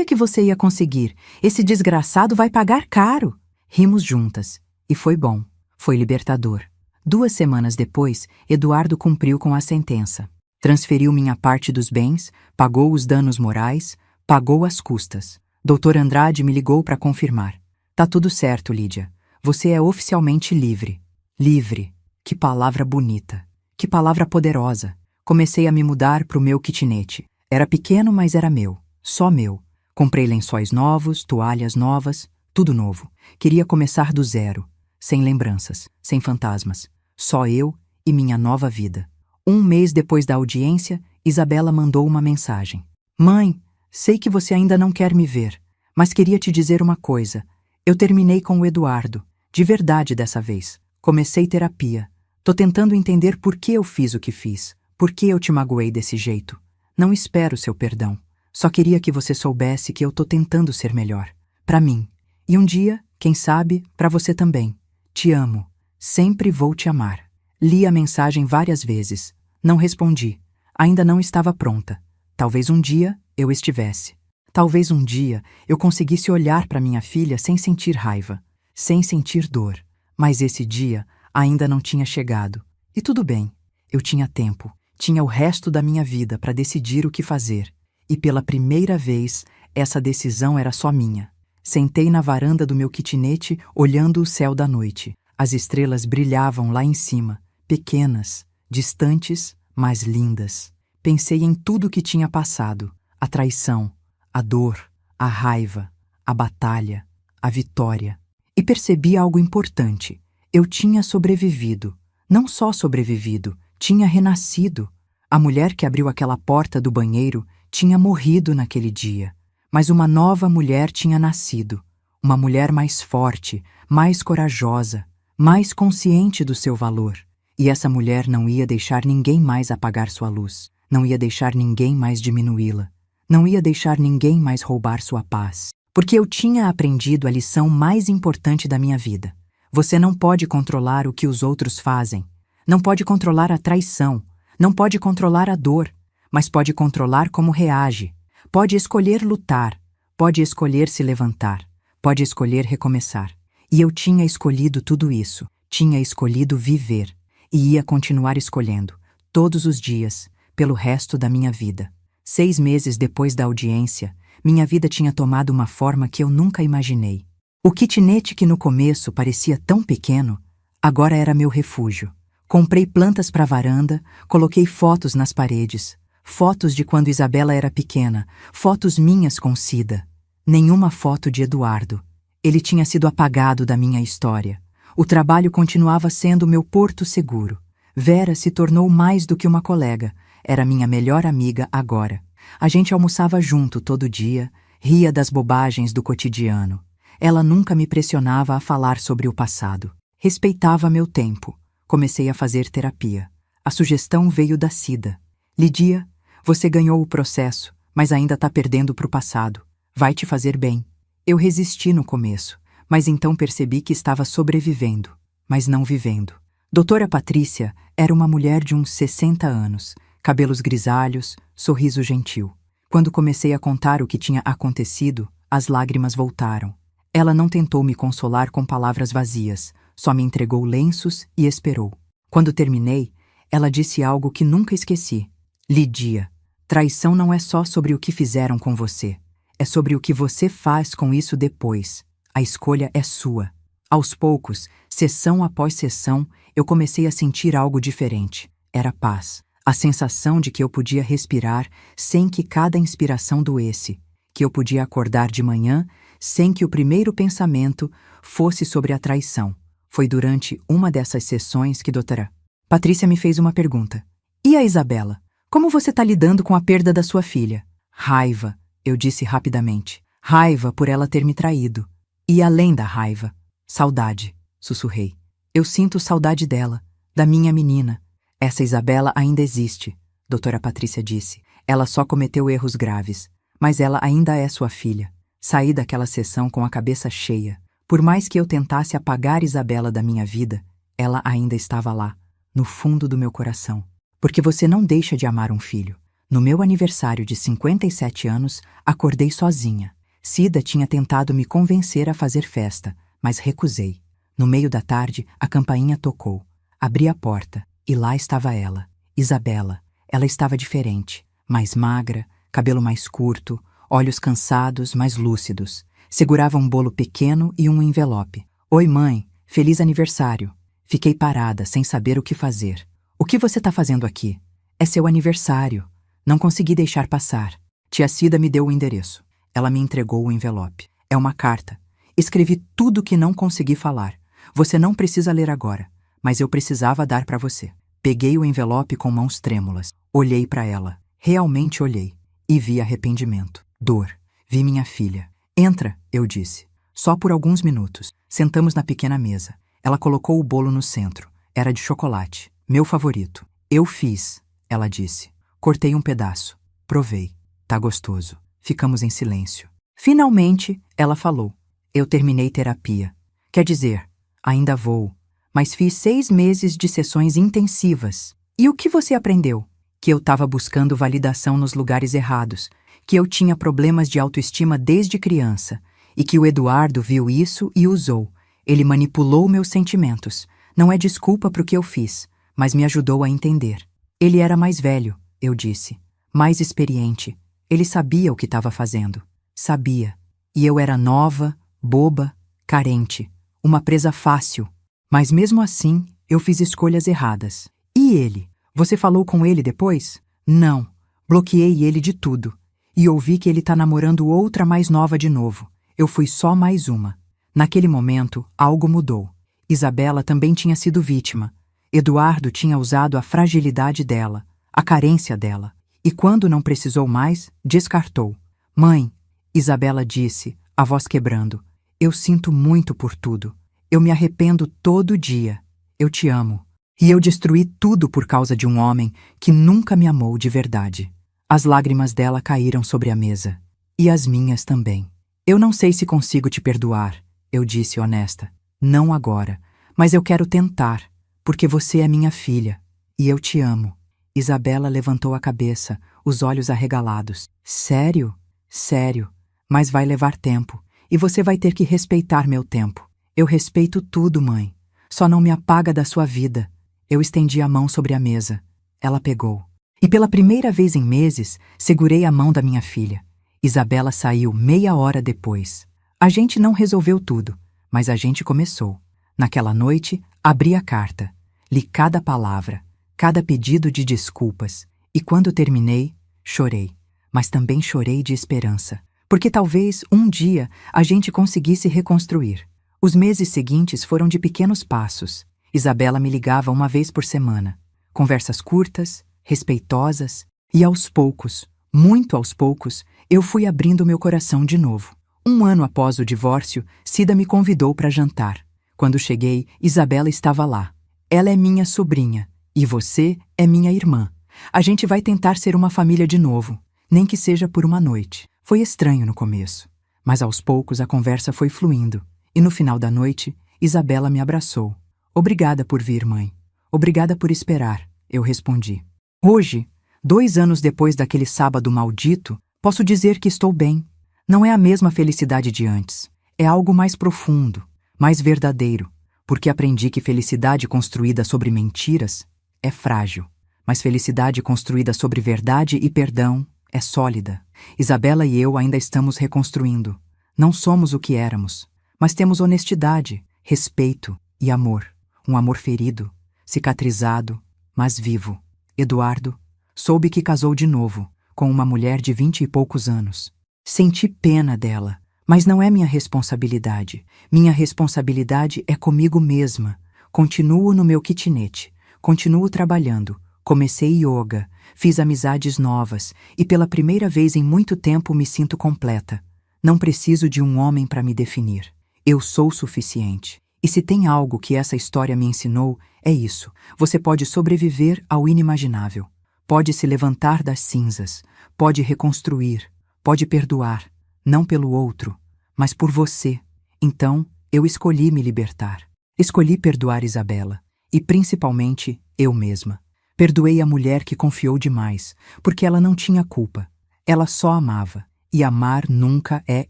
que você ia conseguir. Esse desgraçado vai pagar caro. Rimos juntas. E foi bom. Foi libertador. 2 semanas depois, Eduardo cumpriu com a sentença. Transferiu minha parte dos bens, pagou os danos morais, pagou as custas. Dr. Andrade me ligou para confirmar. Tá tudo certo, Lídia. Você é oficialmente livre. Livre. Que palavra bonita. Que palavra poderosa. Comecei a me mudar para o meu kitnet. Era pequeno, mas era meu. Só meu. Comprei lençóis novos, toalhas novas, tudo novo. Queria começar do zero. Sem lembranças, sem fantasmas. Só eu e minha nova vida. 1 mês depois da audiência, Isabela mandou uma mensagem. Mãe, sei que você ainda não quer me ver, mas queria te dizer uma coisa. Eu terminei com o Eduardo. De verdade dessa vez. Comecei terapia. Tô tentando entender por que eu fiz o que fiz. Por que eu te magoei desse jeito. Não espero seu perdão. Só queria que você soubesse que eu tô tentando ser melhor. Pra mim. E um dia, quem sabe, pra você também. Te amo. Sempre vou te amar. Li a mensagem várias vezes. Não respondi. Ainda não estava pronta. Talvez um dia eu estivesse. Talvez um dia eu conseguisse olhar para minha filha sem sentir raiva, sem sentir dor. Mas esse dia ainda não tinha chegado. E tudo bem. Eu tinha tempo. Tinha o resto da minha vida para decidir o que fazer. E pela primeira vez, essa decisão era só minha. Sentei na varanda do meu kitnet, olhando o céu da noite. As estrelas brilhavam lá em cima, pequenas, distantes, mas lindas. Pensei em tudo que tinha passado. A traição, a dor, a raiva, a batalha, a vitória. E percebi algo importante. Eu tinha sobrevivido. Não só sobrevivido, tinha renascido. A mulher que abriu aquela porta do banheiro tinha morrido naquele dia. Mas uma nova mulher tinha nascido. Uma mulher mais forte, mais corajosa, mais consciente do seu valor. E essa mulher não ia deixar ninguém mais apagar sua luz. Não ia deixar ninguém mais diminuí-la. Não ia deixar ninguém mais roubar sua paz. Porque eu tinha aprendido a lição mais importante da minha vida. Você não pode controlar o que os outros fazem. Não pode controlar a traição. Não pode controlar a dor. Mas pode controlar como reage. Pode escolher lutar. Pode escolher se levantar. Pode escolher recomeçar. E eu tinha escolhido tudo isso. Tinha escolhido viver. E ia continuar escolhendo, todos os dias, pelo resto da minha vida. 6 meses depois da audiência, minha vida tinha tomado uma forma que eu nunca imaginei. O kitnet que no começo parecia tão pequeno, agora era meu refúgio. Comprei plantas para a varanda, coloquei fotos nas paredes, fotos de quando Isabela era pequena, fotos minhas com Cida. Nenhuma foto de Eduardo. Ele tinha sido apagado da minha história. O trabalho continuava sendo meu porto seguro. Vera se tornou mais do que uma colega. Era minha melhor amiga agora. A gente almoçava junto todo dia, ria das bobagens do cotidiano. Ela nunca me pressionava a falar sobre o passado. Respeitava meu tempo. Comecei a fazer terapia. A sugestão veio da Cida. Lidia, você ganhou o processo, mas ainda está perdendo para o passado. Vai te fazer bem. Eu resisti no começo, mas então percebi que estava sobrevivendo, mas não vivendo. Doutora Patrícia era uma mulher de uns 60 anos, cabelos grisalhos, sorriso gentil. Quando comecei a contar o que tinha acontecido, as lágrimas voltaram. Ela não tentou me consolar com palavras vazias, só me entregou lenços e esperou. Quando terminei, ela disse algo que nunca esqueci. Lidia, traição não é só sobre o que fizeram com você. É sobre o que você faz com isso depois. A escolha é sua. Aos poucos, sessão após sessão, eu comecei a sentir algo diferente. Era paz. A sensação de que eu podia respirar sem que cada inspiração doesse. Que eu podia acordar de manhã sem que o primeiro pensamento fosse sobre a traição. Foi durante uma dessas sessões que doutora Patrícia me fez uma pergunta. E a Isabela? Como você está lidando com a perda da sua filha? Raiva, eu disse rapidamente. Raiva por ela ter me traído. E além da raiva, saudade, sussurrei. Eu sinto saudade dela, da minha menina. Essa Isabela ainda existe, doutora Patrícia disse. Ela só cometeu erros graves, mas ela ainda é sua filha. Saí daquela sessão com a cabeça cheia. Por mais que eu tentasse apagar Isabela da minha vida, ela ainda estava lá, no fundo do meu coração. Porque você não deixa de amar um filho. No meu aniversário de 57 anos, acordei sozinha. Cida tinha tentado me convencer a fazer festa, mas recusei. No meio da tarde, a campainha tocou. Abri a porta, e lá estava ela, Isabela. Ela estava diferente, mais magra, cabelo mais curto, olhos cansados, mas lúcidos. Segurava um bolo pequeno e um envelope. Oi, mãe, feliz aniversário. Fiquei parada, sem saber o que fazer. O que você está fazendo aqui? É seu aniversário. Não consegui deixar passar. Tia Cida me deu o endereço. Ela me entregou o envelope. É uma carta. Escrevi tudo que não consegui falar. Você não precisa ler agora, mas eu precisava dar para você. Peguei o envelope com mãos trêmulas. Olhei para ela. Realmente olhei. E vi arrependimento. Dor. Vi minha filha. Entra, eu disse. Só por alguns minutos. Sentamos na pequena mesa. Ela colocou o bolo no centro. Era de chocolate. Meu favorito. Eu fiz, ela disse. Cortei um pedaço. Provei. Tá gostoso. Ficamos em silêncio. Finalmente, ela falou. Eu terminei terapia. Quer dizer, ainda vou. Mas fiz 6 meses de sessões intensivas. E o que você aprendeu? Que eu estava buscando validação nos lugares errados. Que eu tinha problemas de autoestima desde criança. E que o Eduardo viu isso e usou. Ele manipulou meus sentimentos. Não é desculpa pro que eu fiz, mas me ajudou a entender. Ele era mais velho, eu disse. Mais experiente. Ele sabia o que estava fazendo. Sabia. E eu era nova, boba, carente. Uma presa fácil. Mas mesmo assim, eu fiz escolhas erradas. E ele? Você falou com ele depois? Não. Bloqueei ele de tudo. E ouvi que ele tá namorando outra mais nova de novo. Eu fui só mais uma. Naquele momento, algo mudou. Isabela também tinha sido vítima. Eduardo tinha usado a fragilidade dela, a carência dela. E quando não precisou mais, descartou. Mãe, Isabela disse, a voz quebrando. Eu sinto muito por tudo. Eu me arrependo todo dia. Eu te amo. E eu destruí tudo por causa de um homem que nunca me amou de verdade. As lágrimas dela caíram sobre a mesa. E as minhas também. Eu não sei se consigo te perdoar, eu disse honesta. Não agora, mas eu quero tentar, porque você é minha filha. E eu te amo. Isabela levantou a cabeça, os olhos arregalados. Sério? Sério. Mas vai levar tempo. E você vai ter que respeitar meu tempo. Eu respeito tudo, mãe. Só não me apaga da sua vida. Eu estendi a mão sobre a mesa. Ela pegou. E pela primeira vez em meses, segurei a mão da minha filha. Isabela saiu meia hora depois. A gente não resolveu tudo, mas a gente começou. Naquela noite, abri a carta. Li cada palavra, cada pedido de desculpas. E quando terminei, chorei. Mas também chorei de esperança. porque talvez um dia a gente conseguisse reconstruir. Os meses seguintes foram de pequenos passos. Isabela me ligava uma vez por semana. Conversas curtas, respeitosas, e aos poucos, muito aos poucos, eu fui abrindo meu coração de novo. Um ano após o divórcio, Cida me convidou para jantar. Quando cheguei, Isabela estava lá. Ela é minha sobrinha, e você é minha irmã. A gente vai tentar ser uma família de novo, nem que seja por uma noite. Foi estranho no começo, mas aos poucos a conversa foi fluindo, e no final da noite, Isabela me abraçou. Obrigada por vir, mãe. Obrigada por esperar, eu respondi. Hoje, 2 anos depois daquele sábado maldito, posso dizer que estou bem. Não é a mesma felicidade de antes. É algo mais profundo, mais verdadeiro, porque aprendi que felicidade construída sobre mentiras é frágil, mas felicidade construída sobre verdade e perdão é sólida. Isabela e eu ainda estamos reconstruindo. Não somos o que éramos, mas temos honestidade, respeito e amor. Um amor ferido, cicatrizado, mas vivo. Eduardo soube que casou de novo, com uma mulher de 20 e poucos anos. Senti pena dela, mas não é minha responsabilidade. Minha responsabilidade é comigo mesma. Continuo no meu kitnet, continuo trabalhando. Comecei yoga, fiz amizades novas e pela primeira vez em muito tempo me sinto completa. Não preciso de um homem para me definir. Eu sou suficiente. E se tem algo que essa história me ensinou, é isso. Você pode sobreviver ao inimaginável. Pode se levantar das cinzas. Pode reconstruir. Pode perdoar. Não pelo outro, mas por você. Então, eu escolhi me libertar. Escolhi perdoar Isabela. E principalmente, eu mesma. Perdoei a mulher que confiou demais, porque ela não tinha culpa. Ela só amava. E amar nunca é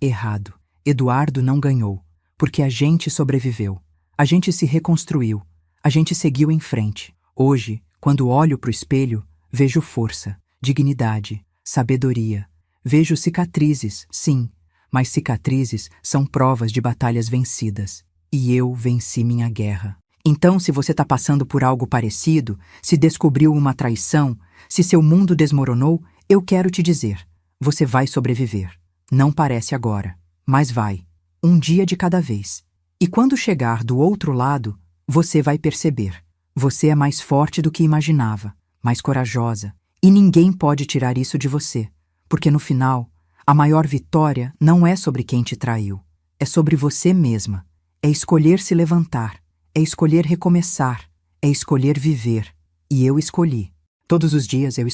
errado. Eduardo não ganhou, porque a gente sobreviveu. A gente se reconstruiu. A gente seguiu em frente. Hoje, quando olho para o espelho, vejo força, dignidade, sabedoria. Vejo cicatrizes, sim, mas cicatrizes são provas de batalhas vencidas. E eu venci minha guerra. Então, se você está passando por algo parecido, se descobriu uma traição, se seu mundo desmoronou, eu quero te dizer, você vai sobreviver. Não parece agora, mas vai. Um dia de cada vez. E quando chegar do outro lado, você vai perceber. Você é mais forte do que imaginava, mais corajosa. E ninguém pode tirar isso de você, porque no final, a maior vitória não é sobre quem te traiu. É sobre você mesma. É escolher se levantar. É escolher recomeçar, é escolher viver. E eu escolhi. Todos os dias eu